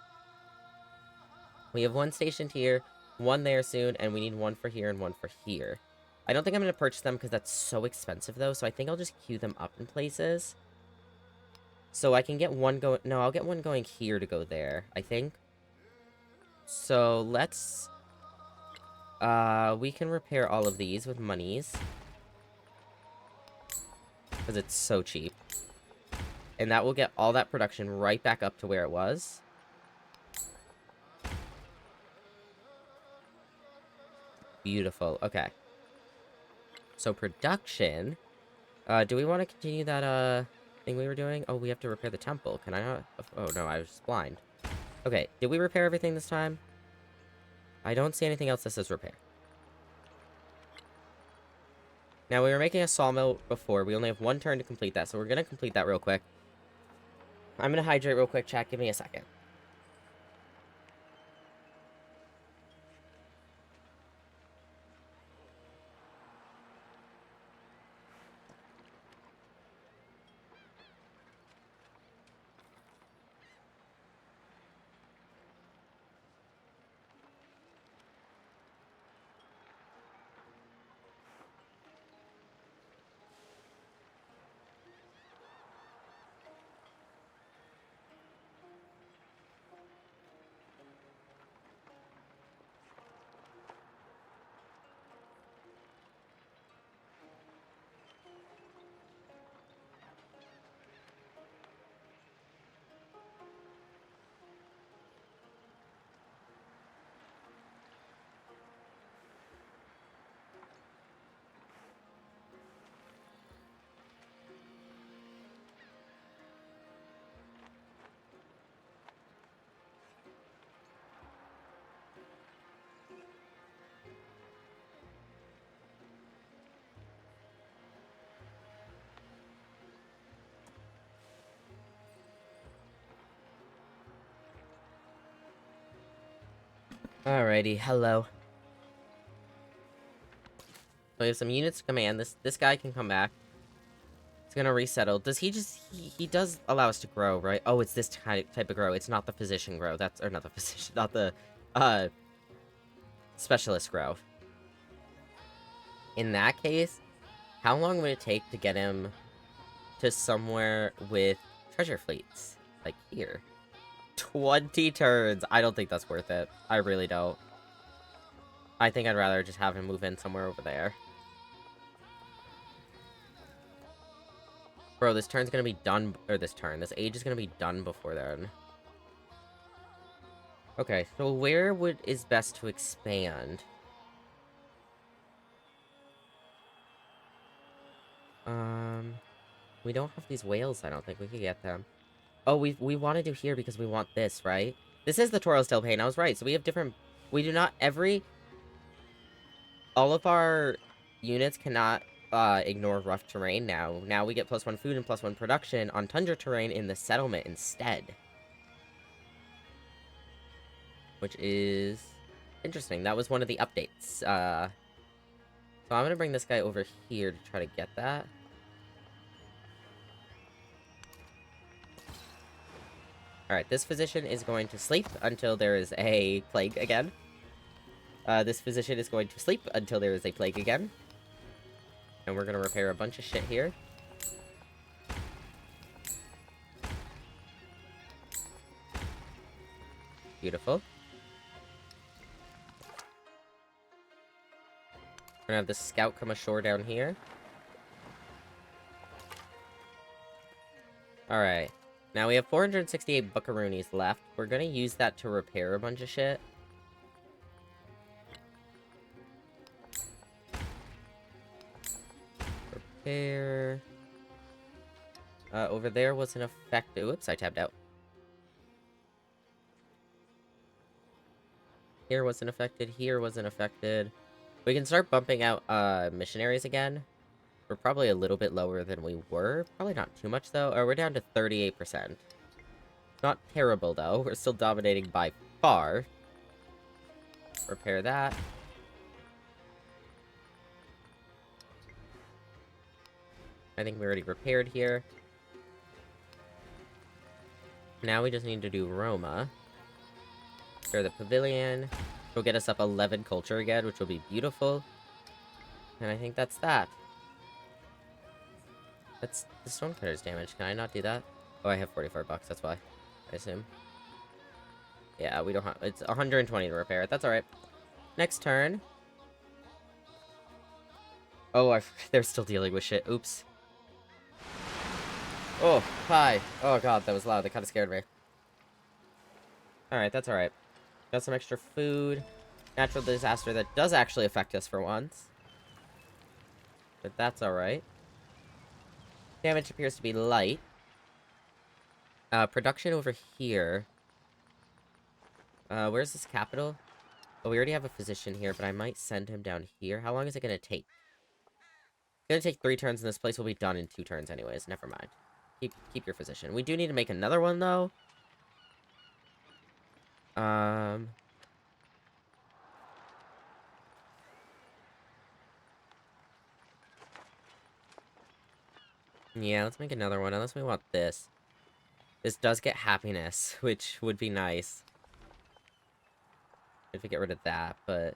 We have one stationed here, one there soon, and we need one for here and one for here. I don't think I'm gonna purchase them because that's so expensive, though, so I think I'll just queue them up in places. So I can get one going... No, I'll get one going here to go there, I think. So, let's... we can repair all of these with monies. Because it's so cheap. And that will get all that production right back up to where it was. Beautiful. Okay. So, production... do we want to continue that, thing we were doing? Oh, we have to repair the temple. Can I not? Oh, no, I was just blind. Okay, did we repair everything this time? I don't see anything else that says repair. Now, we were making a sawmill before. We only have 1 turn to complete that, so we're gonna complete that real quick. I'm gonna hydrate real quick, chat. Give me a second. Alrighty, hello. So we have some units to command. This guy can come back. He's gonna resettle. Does he just... He does allow us to grow, right? Oh, it's this type of grow. It's not the physician grow. That's... Or not the physician. Not the, specialist grow. In that case, how long would it take to get him to somewhere with treasure fleets? Like here. 20 turns. I don't think that's worth it. I really don't. I think I'd rather just have him move in somewhere over there. Bro, this turn's gonna be done... Or this age is gonna be done before then. Okay, so where is best to expand? We don't have these whales, I don't think. We could get them. Oh, we want to do here because we want this, right? This is the Tauros Del Pain, I was right. So we have different... We do not... All of our units cannot ignore rough terrain now. Now we get +1 food and +1 production on tundra terrain in the settlement instead. Which is interesting. That was one of the updates. So I'm going to bring this guy over here to try to get that. Alright, this physician is going to sleep until there is a plague again. This physician is going to sleep until there is a plague again. And we're going to repair a bunch of shit here. Beautiful. We're gonna have the scout come ashore down here. Alright. Now we have 468 buckaroonies left. We're gonna use that to repair a bunch of shit. Repair. Over there was an effect. Oops, I tabbed out. Here wasn't affected. Here wasn't affected. We can start bumping out missionaries again. We're probably a little bit lower than we were. Probably not too much, though. Or we're down to 38%. Not terrible, though. We're still dominating by far. Repair that. I think we already repaired here. Now we just need to do Roma. Repair the pavilion. Will get us up 11 culture again, which will be beautiful. And I think that's that. That's the stonecutter's damage. Can I not do that? Oh, I have 44 bucks, that's why. I assume. Yeah, we don't have... It's 120 to repair it. That's alright. Next turn. Oh, they're still dealing with shit. Oops. Oh, hi. Oh god, that was loud. That kind of scared me. Alright, that's alright. Got some extra food. Natural disaster that does actually affect us for once. But that's alright. Damage appears to be light. Production over here. Where's this capital? Oh, we already have a physician here, but I might send him down here. How long is it gonna take? It's gonna take 3 turns, and this place will be done in 2 turns anyways. Never mind. Keep your physician. We do need to make another one, though. Yeah, let's make another one, unless we want this. This does get happiness, which would be nice. If we get rid of that, but...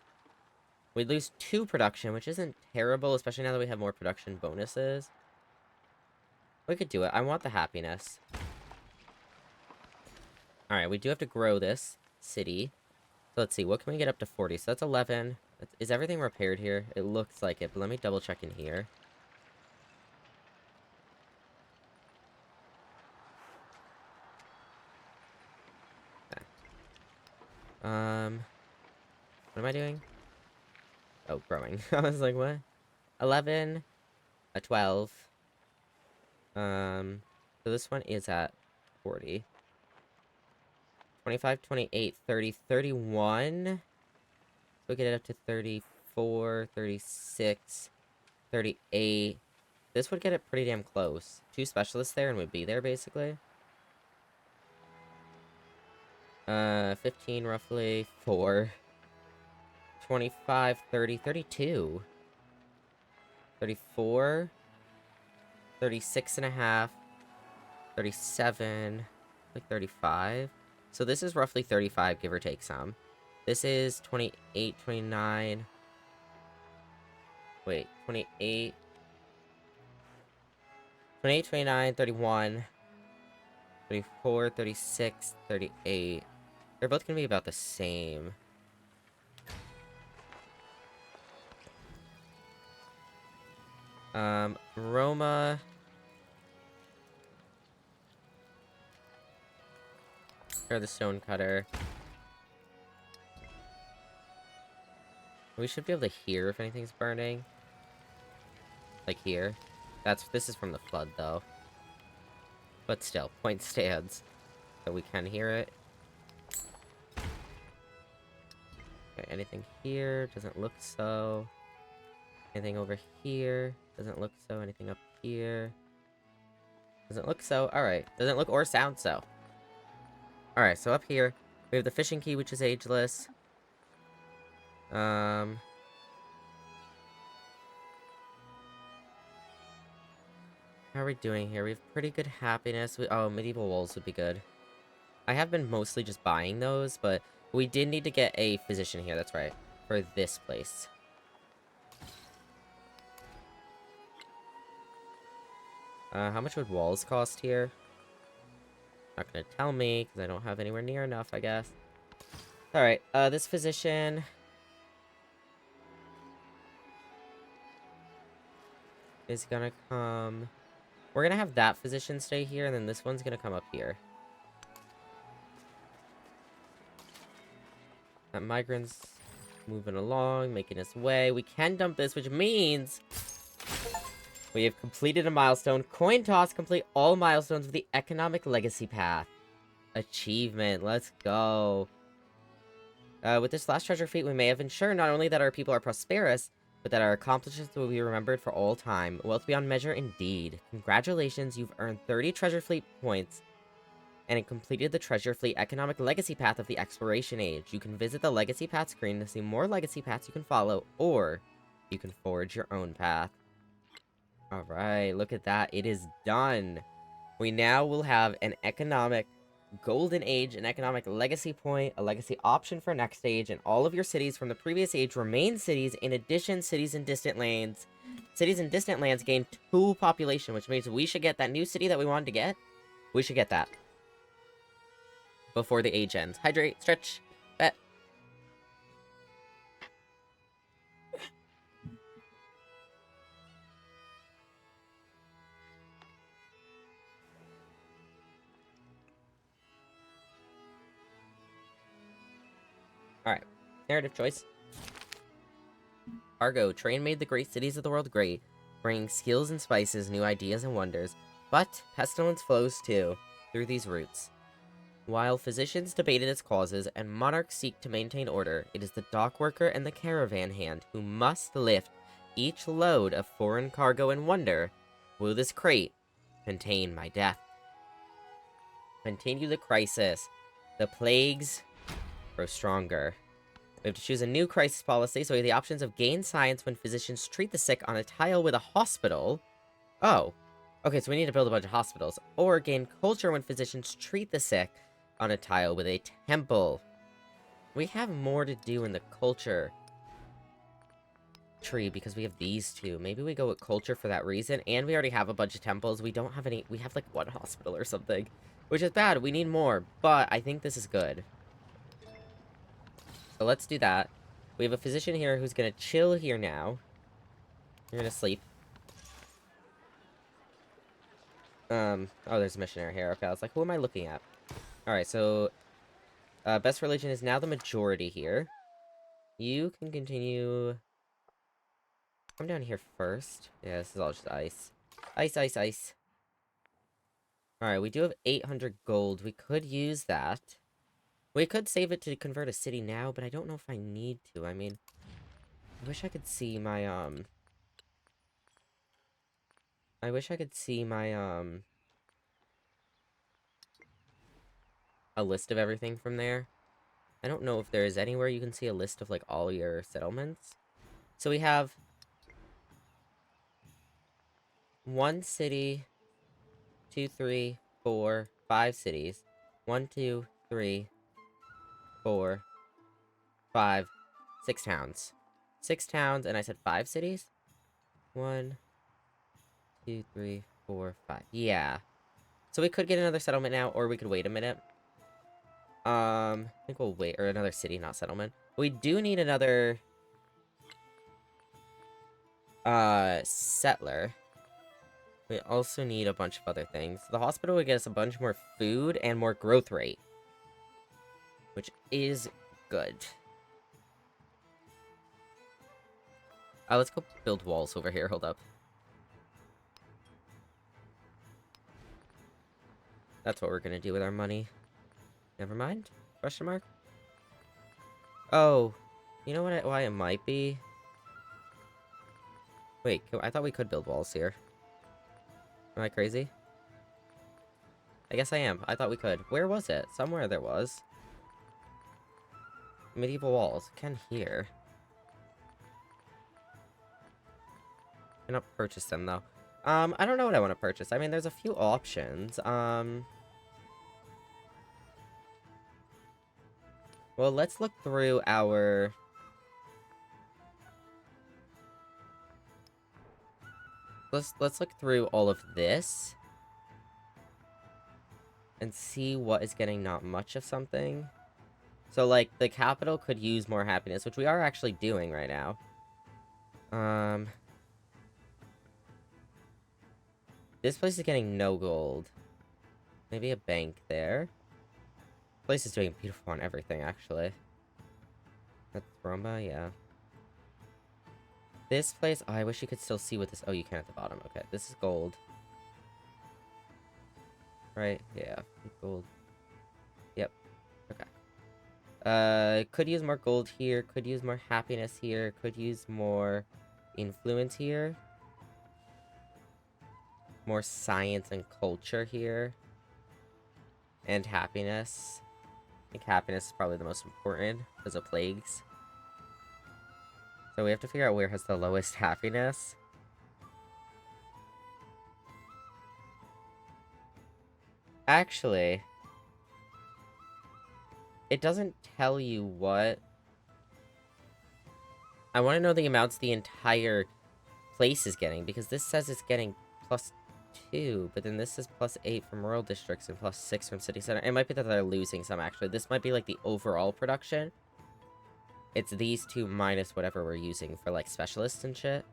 We'd lose 2 production, which isn't terrible, especially now that we have more production bonuses. We could do it. I want the happiness. Alright, we do have to grow this city. So let's see, what can we get up to 40? So that's 11. Is everything repaired here? It looks like it, but let me double check in here. Okay. What am I doing? Oh, growing. I was like, what? 11, a 12. So this one is at 40. 25, 28, 30, 31. So we get it up to 34, 36, 38. This would get it pretty damn close. 2 specialists there and we'd be there, basically. 15 roughly. 4. 25, 30, 32. 34. 36 and a half. 37. Like 35. So this is roughly 35, give or take some. This is 28, 29. Wait, 28. 28, 29, 31. 34, 36, 38. They're both gonna be about the same. Roma. Or the stonecutter. We should be able to hear if anything's burning. Like here. This is from the flood, though. But still, point stands. So we can hear it. Okay, anything here? Doesn't look so. Anything over here? Doesn't look so. Anything up here? Doesn't look so. Alright. Doesn't look or sound so. Alright, so up here, we have the fishing key, which is ageless. How are we doing here? We have pretty good happiness. Oh, medieval walls would be good. I have been mostly just buying those, but we did need to get a physician here, that's right. For this place. How much would walls cost here? Not gonna tell me, because I don't have anywhere near enough, I guess. Alright, this physician... is gonna come... We're gonna have that physician stay here, and then this one's gonna come up here. That migrant's moving along, making its way. We can dump this, which means... we have completed a milestone. Coin toss, complete all milestones of the economic legacy path. Achievement, let's go. With this last treasure fleet, we may have ensured not only that our people are prosperous, but that our accomplishments will be remembered for all time. Wealth beyond measure indeed. Congratulations, you've earned 30 treasure fleet points and it completed the treasure fleet economic legacy path of the exploration age. You can visit the legacy path screen to see more legacy paths you can follow, or you can forge your own path. Alright, look at that. It is done. We now will have an economic golden age, an economic legacy point, a legacy option for next age, and all of your cities from the previous age remain cities. In addition, cities in distant lands. Cities in distant lands gain 2 population, which means we should get that new city that we wanted to get. We should get that before the age ends. Hydrate, stretch, bet. Alright, narrative choice. Argo, Train made the great cities of the world great, bringing skills and spices, new ideas and wonders. But pestilence flows too, through these routes. While physicians debated its causes and monarchs seek to maintain order, it is the dock worker and the caravan hand who must lift each load of foreign cargo and wonder. Will this crate contain my death? Continue the crisis. The plagues grow stronger. We have to choose a new crisis policy, so we have the options of gain science when physicians treat the sick on a tile with a hospital. Oh. Okay, so we need to build a bunch of hospitals. Or gain culture when physicians treat the sick on a tile with a temple. We have more to do in the culture tree because we have these two. Maybe we go with culture for that reason. And we already have a bunch of temples. We don't have any. We have like 1 hospital or something, which is bad. We need more, but I think this is good. So let's do that. We have a physician here who's gonna chill here now. You're gonna sleep. Oh, there's a missionary here. Okay, I was like, who am I looking at? Alright, so best religion is now the majority here. You can continue. Come down here first. Yeah, this is all just ice. Ice, ice, ice. Alright, we do have 800 gold. We could use that. We could save it to convert a city now, but I don't know if I need to. I mean, I wish I could see my, I wish I could see my, a list of everything from there. I don't know if there is anywhere you can see a list of, like, all your settlements. So we have 1 city, 2, 3, 4, 5 cities. 1, 2, 3, 4, 5, 6 towns. 6 towns, and I said 5 cities? 1, 2, 3, 4, 5. Yeah. So we could get another settlement now, or we could wait a minute. I think we'll wait, or another city, not settlement. We do need another, settler. We also need a bunch of other things. The hospital would get us a bunch more food and more growth rate, which is good. Let's go build walls over here. Hold up. That's what we're gonna do with our money. Never mind? Question mark? Oh, you know what? Why it might be? Wait, I thought we could build walls here. Am I crazy? I guess I am. I thought we could. Where was it? Somewhere there was. Medieval walls. Can here. Cannot purchase them, though. I don't know what I want to purchase. I mean, there's a few options. Well, let's look through our... Let's look through all of this. And see what is getting not much of something. So, like, the capital could use more happiness, which we are actually doing right now. This place is getting no gold. Maybe a bank there. Place is doing beautiful on everything, actually. That's Roma, yeah. This place, oh, I wish you could still see what this, oh, you can at the bottom. Okay, this is gold. Right, yeah, gold. Yep, okay. Could use more gold here, could use more happiness here, could use more influence here. More science and culture here. And happiness. I think happiness is probably the most important because of plagues. So we have to figure out where has the lowest happiness. Actually, it doesn't tell you what. I want to know the amounts the entire place is getting, because this says it's getting +2, but then this is +8 from rural districts and +6 from city center. It might be that they're losing some, actually. This might be like the overall production. It's these two minus whatever we're using for like specialists and shit.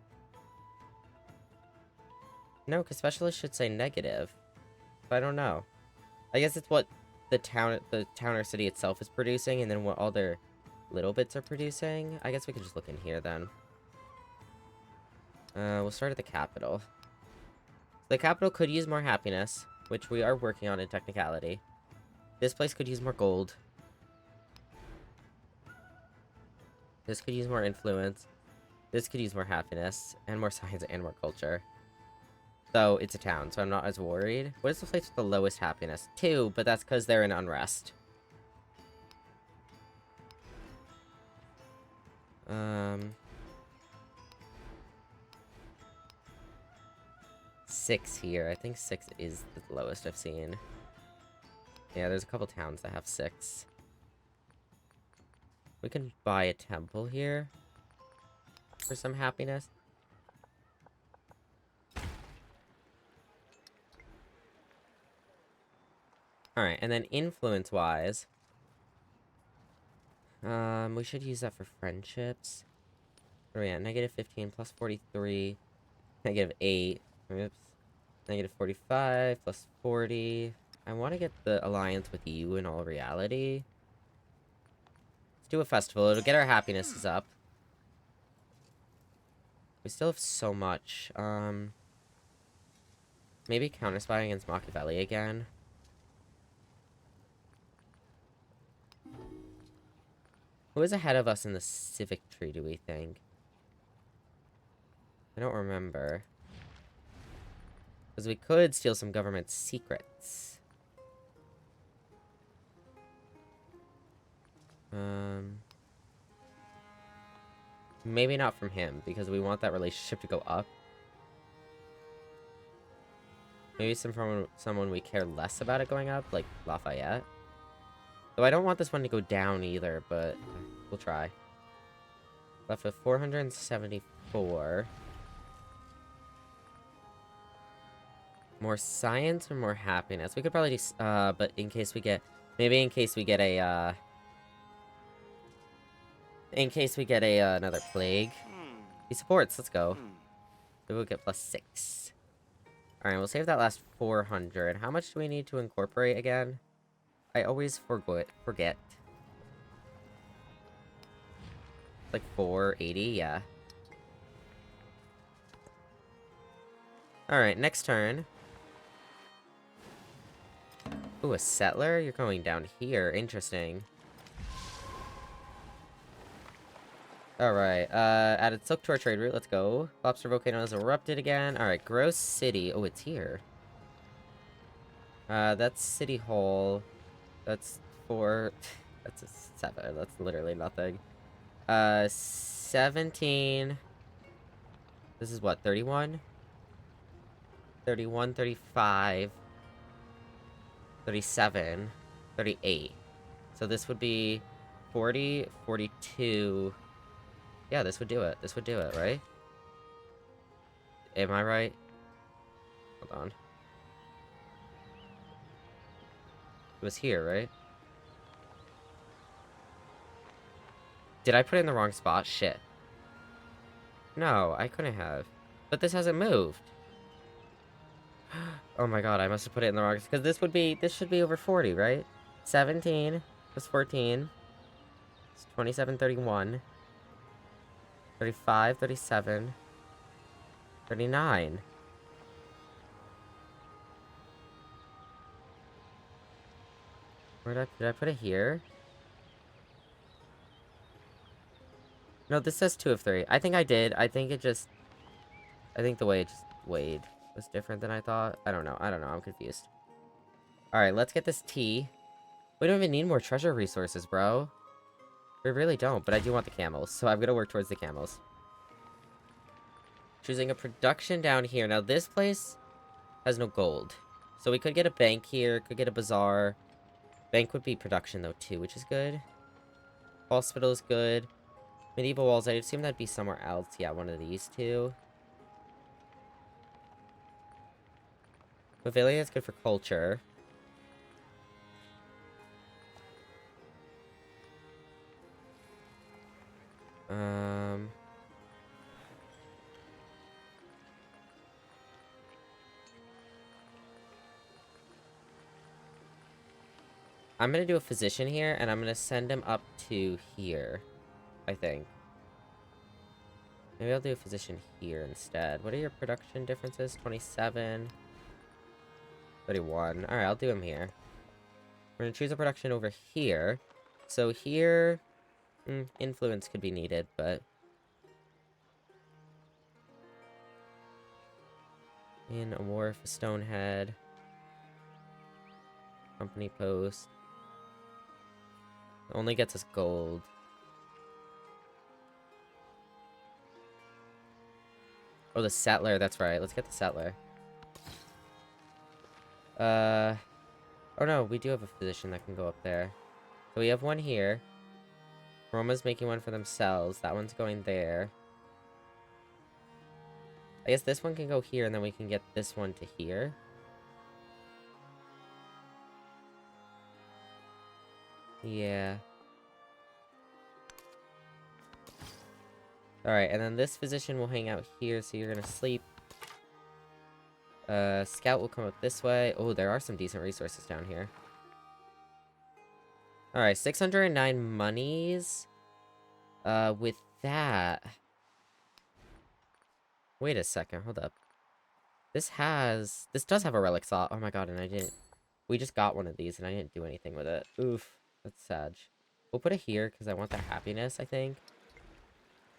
No, because specialists should say negative. But I don't know. I guess it's what the town or city itself is producing, and then what all their little bits are producing. I guess we could just look in here then. We'll start at the capital. The capital could use more happiness, which we are working on in technicality. This place could use more gold. This could use more influence. This could use more happiness, and more science, and more culture. So, it's a town, so I'm not as worried. What is the place with the lowest happiness? 2, but that's because they're in unrest. 6 here. I think 6 is the lowest I've seen. Yeah, there's a couple towns that have 6. We can buy a temple here for some happiness. Alright, and then influence-wise, we should use that for friendships. Where are we at? -15 plus 43, -8, oops, -45 plus 40. I want to get the alliance with you in all reality. Let's do a festival. It'll get our happinesses up. We still have so much. Maybe counter-spy against Machiavelli again. Who is ahead of us in the civic tree, do we think? I don't remember. Because we could steal some government secrets. Maybe not from him, because we want that relationship to go up. Maybe from someone we care less about it going up, like Lafayette. Though I don't want this one to go down either, but we'll try. Left with 474. More science or more happiness? We could probably do, but in case we get, maybe in case we get a, another plague. He supports, let's go. Maybe we'll get +6. Alright, we'll save that last 400. How much do we need to incorporate again? I always forget. Like 480, yeah. Alright, next turn. Ooh, a settler? You're going down here. Interesting. Alright, added silk to our trade route. Let's go. Lobster volcano has erupted again. Alright, Gross City. Oh, it's here. That's City Hall. That's 4. That's a 7. That's literally nothing. 17. This is what, 31? 31, 35. 37. 38. So this would be 40, 42. Yeah, this would do it. This would do it, right? Am I right? Hold on. It was here, right? Did I put it in the wrong spot? Shit. No, I couldn't have. But this hasn't moved. Oh my god, I must have put it in the wrong... Because this should be over 40, right? 17 plus 14. It's 27, 31. 35, 37. 39. Did I put it here? No, this says 2 of 3. I think I did. I think it just... I think the way it just weighed was different than I thought. I don't know. I'm confused. Alright, let's get this tea. We don't even need more treasure resources, bro. We really don't, but I do want the camels, so I'm gonna work towards the camels. Choosing a production down here. Now, this place has no gold. So we could get a bank here, could get a bazaar. Bank would be production, though, too, which is good. Hospital is good. Medieval walls, I assume that'd be somewhere else. Yeah, one of these two. Pavilion is good for culture. Um... I'm gonna do a physician here, and I'm gonna send him up to here, I think. Maybe I'll do a physician here instead. What are your production differences? 27. 31. Alright, I'll do him here. We're gonna choose a production over here. So here... influence could be needed, but... In a wharf, a stonehead. Company post. Only gets us gold. Oh, the settler, that's right. Let's get the settler. Oh no, we do have a physician that can go up there. So we have one here. Roma's making one for themselves. That one's going there. I guess this one can go here, and then we can get this one to here. Yeah. Alright, and then this physician will hang out here, so you're gonna sleep. Scout will come up this way. Oh, there are some decent resources down here. Alright, 609 monies. With that... Wait a second, hold up. This does have a relic slot. Oh my god, and I didn't... We just got one of these, and I didn't do anything with it. Oof, that's sad. We'll put it here, because I want the happiness, I think.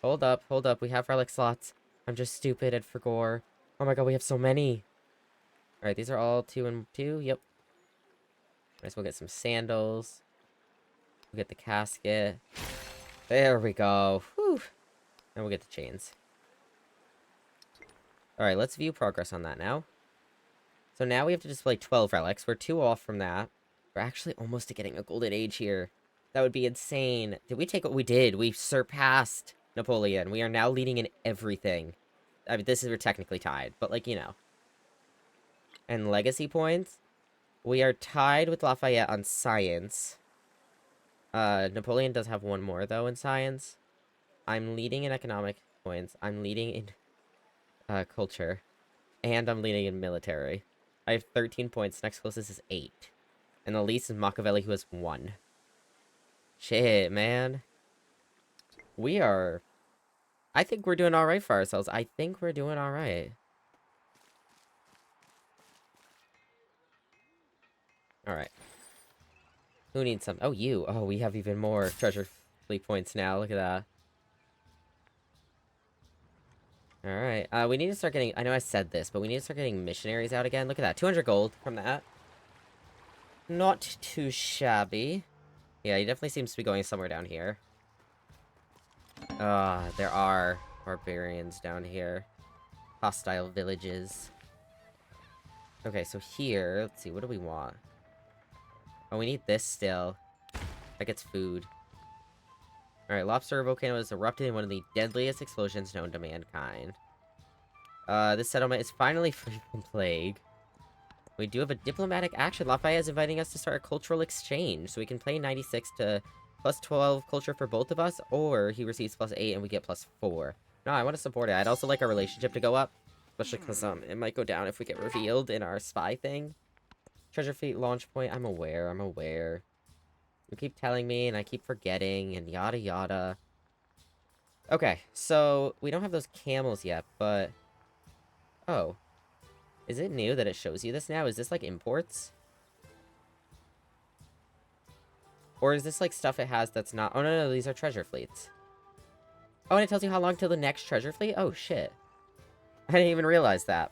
Hold up, we have relic slots. I'm just stupid and forgot. Oh my god, we have so many. Alright, these are all 2 and 2, yep. Might as well get some sandals. We'll get the casket. There we go. Whew. And we'll get the chains. Alright, let's view progress on that now. So now we have to display 12 relics. We're 2 off from that. We're actually almost to getting a golden age here. That would be insane. Did we take what we did? We surpassed Napoleon. We are now leading in everything. I mean, we're technically tied, but like, you know. And legacy points. We are tied with Lafayette on science. Napoleon does have one more, though, in science. I'm leading in economic points. I'm leading in culture. And I'm leading in military. I have 13 points. Next closest is 8. And the least is Machiavelli, who has 1. Shit, man. We are... I think we're doing alright for ourselves. I think we're doing alright. Alright. Who needs some? Oh, you. Oh, we have even more treasure fleet points now. Look at that. Alright. We need to start getting... I know I said this, but we need to start getting missionaries out again. Look at that. 200 gold from that. Not too shabby. Yeah, he definitely seems to be going somewhere down here. There are barbarians down here. Hostile villages. Okay, so here, let's see, what do we want? Oh, we need this still. That gets food. Alright, Lobster Volcano has erupted in one of the deadliest explosions known to mankind. This settlement is finally free from plague. We do have a diplomatic action. Lafayette is inviting us to start a cultural exchange, so we can play 96 to plus 12 culture for both of us, or he receives plus 8 and we get plus 4. No, I want to support it. I'd also like our relationship to go up, especially because it might go down if we get revealed in our spy thing. Treasure fleet launch point. I'm aware. You keep telling me, and I keep forgetting, and yada yada. Okay, so we don't have those camels yet, but... Oh. Is it new that it shows you this now? Is this, like, imports? Or is this, like, stuff it has that's not... Oh, no, these are treasure fleets. Oh, and it tells you how long till the next treasure fleet? Oh, shit. I didn't even realize that.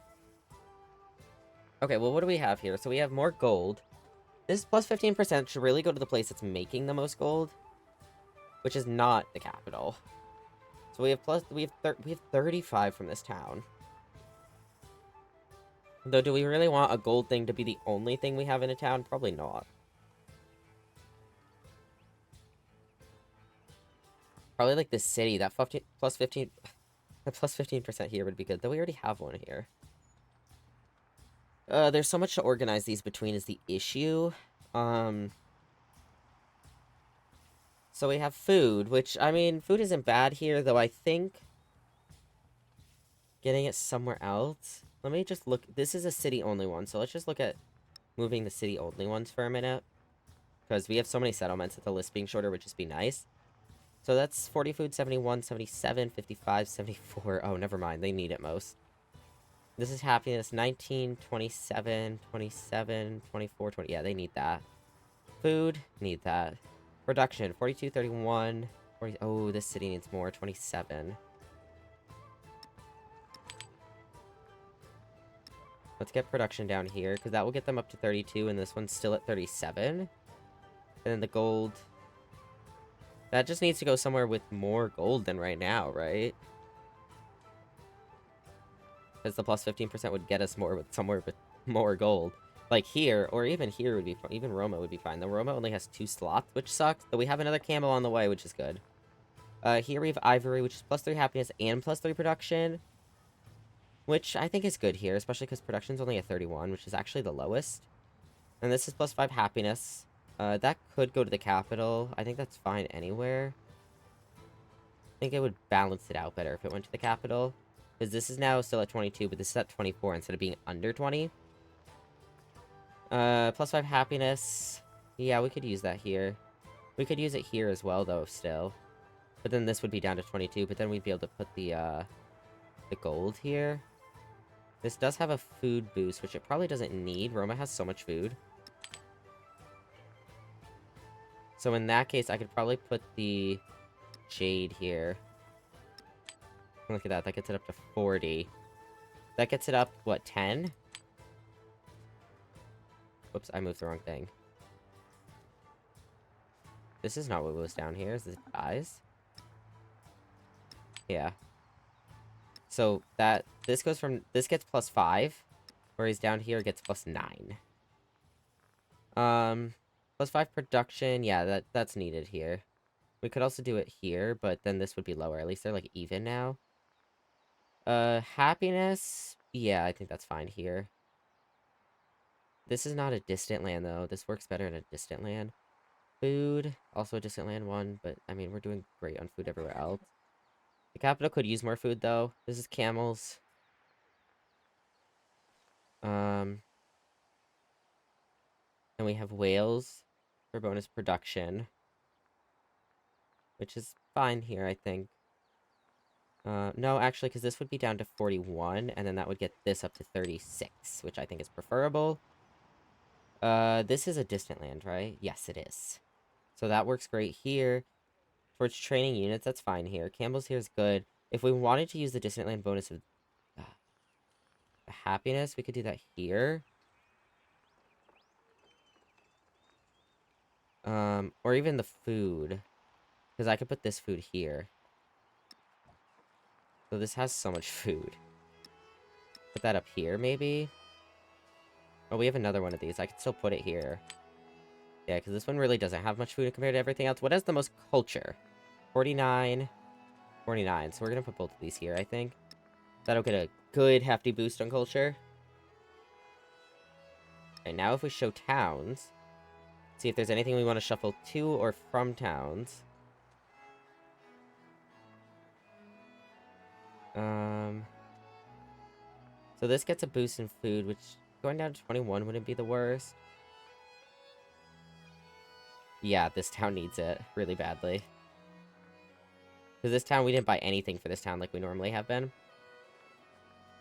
Okay, well, what do we have here? So we have more gold. This plus 15% should really go to the place that's making the most gold, which is not the capital. So we have 35 from this town. Though, do we really want a gold thing to be the only thing we have in a town? Probably not. Probably like the city. That 15, plus 15, the plus 15% here would be good. Though we already have one here. There's so much to organize these between is the issue. So we have food, which, I mean, food isn't bad here, though I think getting it somewhere else. Let me just look. This is a city-only one, so let's just look at moving the city-only ones for a minute. Because we have so many settlements that the list being shorter would just be nice. So that's 40 food, 71, 77, 55, 74. Oh, never mind. They need it most. This is happiness, 19, 27, 27, 24, 20. Yeah, they need that. Food, need that. Production, 42, 31, 40. Oh, this city needs more, 27. Let's get production down here, because that will get them up to 32, and this one's still at 37. And then the gold... That just needs to go somewhere with more gold than right now, right? Because the plus 15% would get us more with somewhere with more gold. Like here, or even here would be... Even Roma would be fine. The Roma only has 2 slots, which sucks. But we have another camel on the way, which is good. Here we have Ivory, which is plus 3 happiness and plus 3 production. Which I think is good here, especially because production's only a 31, which is actually the lowest. And this is plus 5 happiness. That could go to the capital. I think that's fine anywhere. I think it would balance it out better if it went to the capital. Because this is now still at 22, but this is at 24 instead of being under 20. Plus 5 happiness. Yeah, we could use that here. We could use it here as well, though, still. But then this would be down to 22, but then we'd be able to put the gold here. This does have a food boost, which it probably doesn't need. Roma has so much food. So in that case, I could probably put the jade here. Look at that. That gets it up to 40. That gets it up, what, 10? Whoops, I moved the wrong thing. This is not what was down here. Is this eyes? Yeah. So that this goes from this gets plus 5, whereas down here it gets plus 9. Plus 5 production, yeah, that's needed here. We could also do it here, but then this would be lower. At least they're like even now. Happiness, yeah, I think that's fine here. This is not a distant land though. This works better in a distant land. Food, also a distant land one, but I mean we're doing great on food everywhere else. The capital could use more food, though. This is camels. And we have whales for bonus production. Which is fine here, I think. No, actually, because this would be down to 41, and then that would get this up to 36, which I think is preferable. This is a distant land, right? Yes, it is. So that works great here. Towards training units, that's fine here. Camels here is good. If we wanted to use the distant land bonus of happiness, we could do that here. Or even the food. Because I could put this food here. So this has so much food. Put that up here, maybe? Oh, we have another one of these. I could still put it here. Yeah, because this one really doesn't have much food compared to everything else. What has the most culture? 49. 49. So we're going to put both of these here, I think. That'll get a good hefty boost on culture. And now if we show towns, see if there's anything we want to shuffle to or from towns. So this gets a boost in food, which going down to 21 wouldn't be the worst. Yeah, this town needs it really badly. Because this town, we didn't buy anything for this town like we normally have been.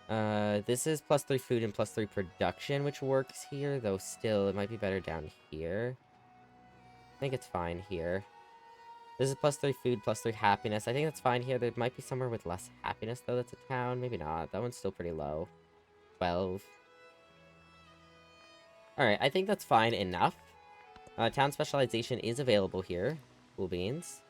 This is plus 3 food and plus 3 production, which works here, though still, it might be better down here. I think it's fine here. This is +3 food, +3 happiness. I think that's fine here. There might be somewhere with less happiness, though, that's a town. Maybe not. That one's still pretty low. 12. Alright, I think that's fine enough. Town specialization is available here. Cool beans.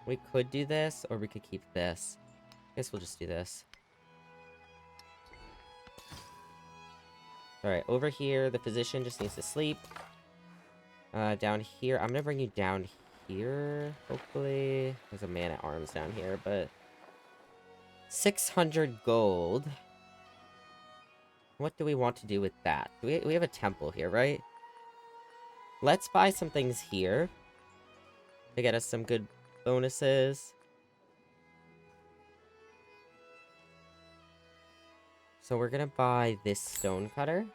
We could do this, or we could keep this. I guess we'll just do this. Alright, over here, the physician just needs to sleep. Down here, I'm gonna bring you down here, hopefully. There's a man at arms down here, but... 600 gold. What do we want to do with that? We have a temple here, right? Let's buy some things here to get us some good bonuses. So we're gonna buy this stone cutter.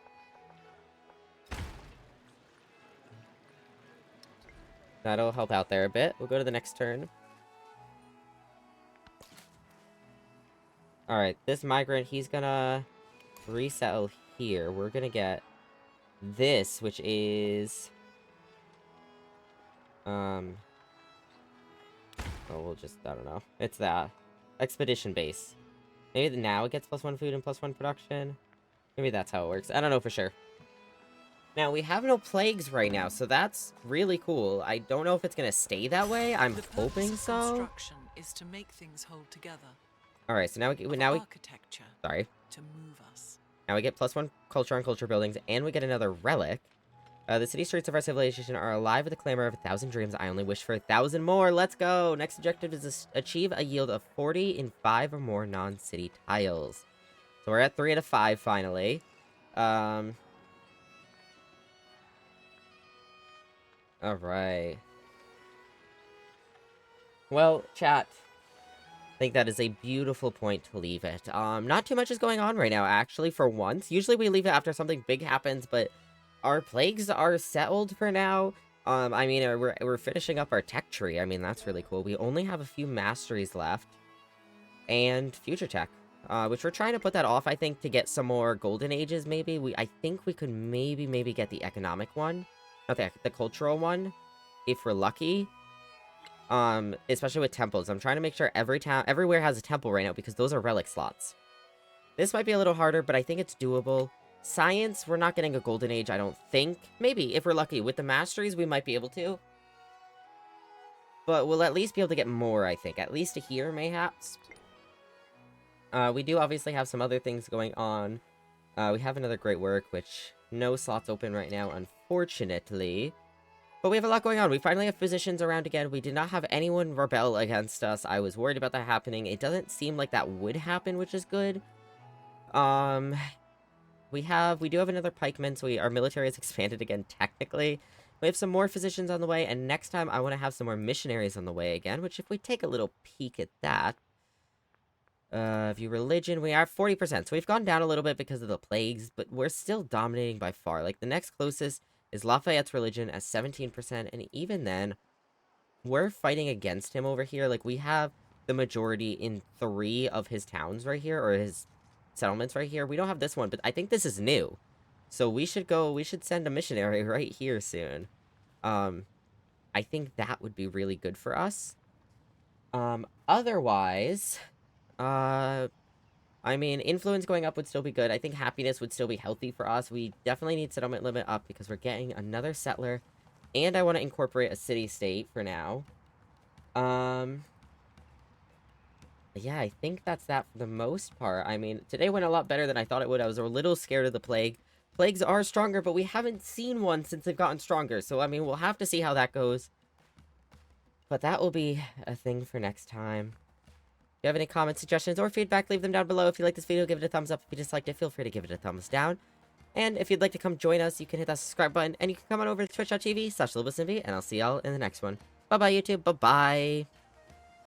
That'll help out there a bit. We'll go to the next turn. Alright, this migrant, he's gonna resettle here. We're gonna get this, which is... Oh, we'll just... I don't know. It's that. Expedition base. Maybe now it gets +1 food and +1 production? Maybe that's how it works. I don't know for sure. Now, we have no plagues right now, so that's really cool. I don't know if it's gonna stay that way. I'm hoping so. Construction is to make things hold together. Alright, so now we architecture sorry. to move us. Now we get +1 culture on culture buildings, and we get another relic. The city streets of our civilization are alive with the clamor of 1,000 dreams. I only wish for 1,000 more. Let's go! Next objective is to achieve a yield of 40 in 5 or more non-city tiles. So we're at 3 out of 5, finally. Alright. Well, chat. I think that is a beautiful point to leave it. Not too much is going on right now, actually, for once. Usually we leave it after something big happens, but our plagues are settled for now. I mean, we're finishing up our tech tree. I mean, that's really cool. We only have a few masteries left. And future tech, which we're trying to put that off, I think, to get some more golden ages, maybe. I think we could maybe get the economic one. Not the cultural one, if we're lucky. Especially with temples. I'm trying to make sure everywhere has a temple right now, because those are relic slots. This might be a little harder, but I think it's doable. Science, we're not getting a golden age, I don't think. Maybe, if we're lucky. With the masteries, we might be able to. But we'll at least be able to get more, I think. At least here, mayhaps. We do obviously have some other things going on. We have another great work, which no slots open right now, unfortunately. But we have a lot going on. We finally have physicians around again. We did not have anyone rebel against us. I was worried about that happening. It doesn't seem like that would happen, which is good. We do have another pikeman, so our military has expanded again, technically. We have some more physicians on the way, and next time I want to have some more missionaries on the way again, which if we take a little peek at that... view religion, we are 40%, so we've gone down a little bit because of the plagues, but we're still dominating by far. Like, the next closest is Lafayette's religion at 17%, and even then, we're fighting against him over here. Like, we have the majority in 3 of his towns right here, or his settlements right here. We don't have this one, but I think this is new. So we should send a missionary right here soon. I think that would be really good for us. Otherwise, I mean, influence going up would still be good. I think happiness would still be healthy for us. We definitely need settlement limit up because we're getting another settler. And I want to incorporate a city-state for now. Yeah, I think that's that for the most part. I mean, today went a lot better than I thought it would. I was a little scared of the plague. Plagues are stronger, but we haven't seen one since they've gotten stronger. So, I mean, we'll have to see how that goes. But that will be a thing for next time. If you have any comments, suggestions, or feedback, leave them down below. If you like this video, give it a thumbs up. If you disliked it, feel free to give it a thumbs down. And if you'd like to come join us, you can hit that subscribe button, and you can come on over to twitch.tv/LoboSimV, and I'll see y'all in the next one. Bye-bye, YouTube. Bye-bye.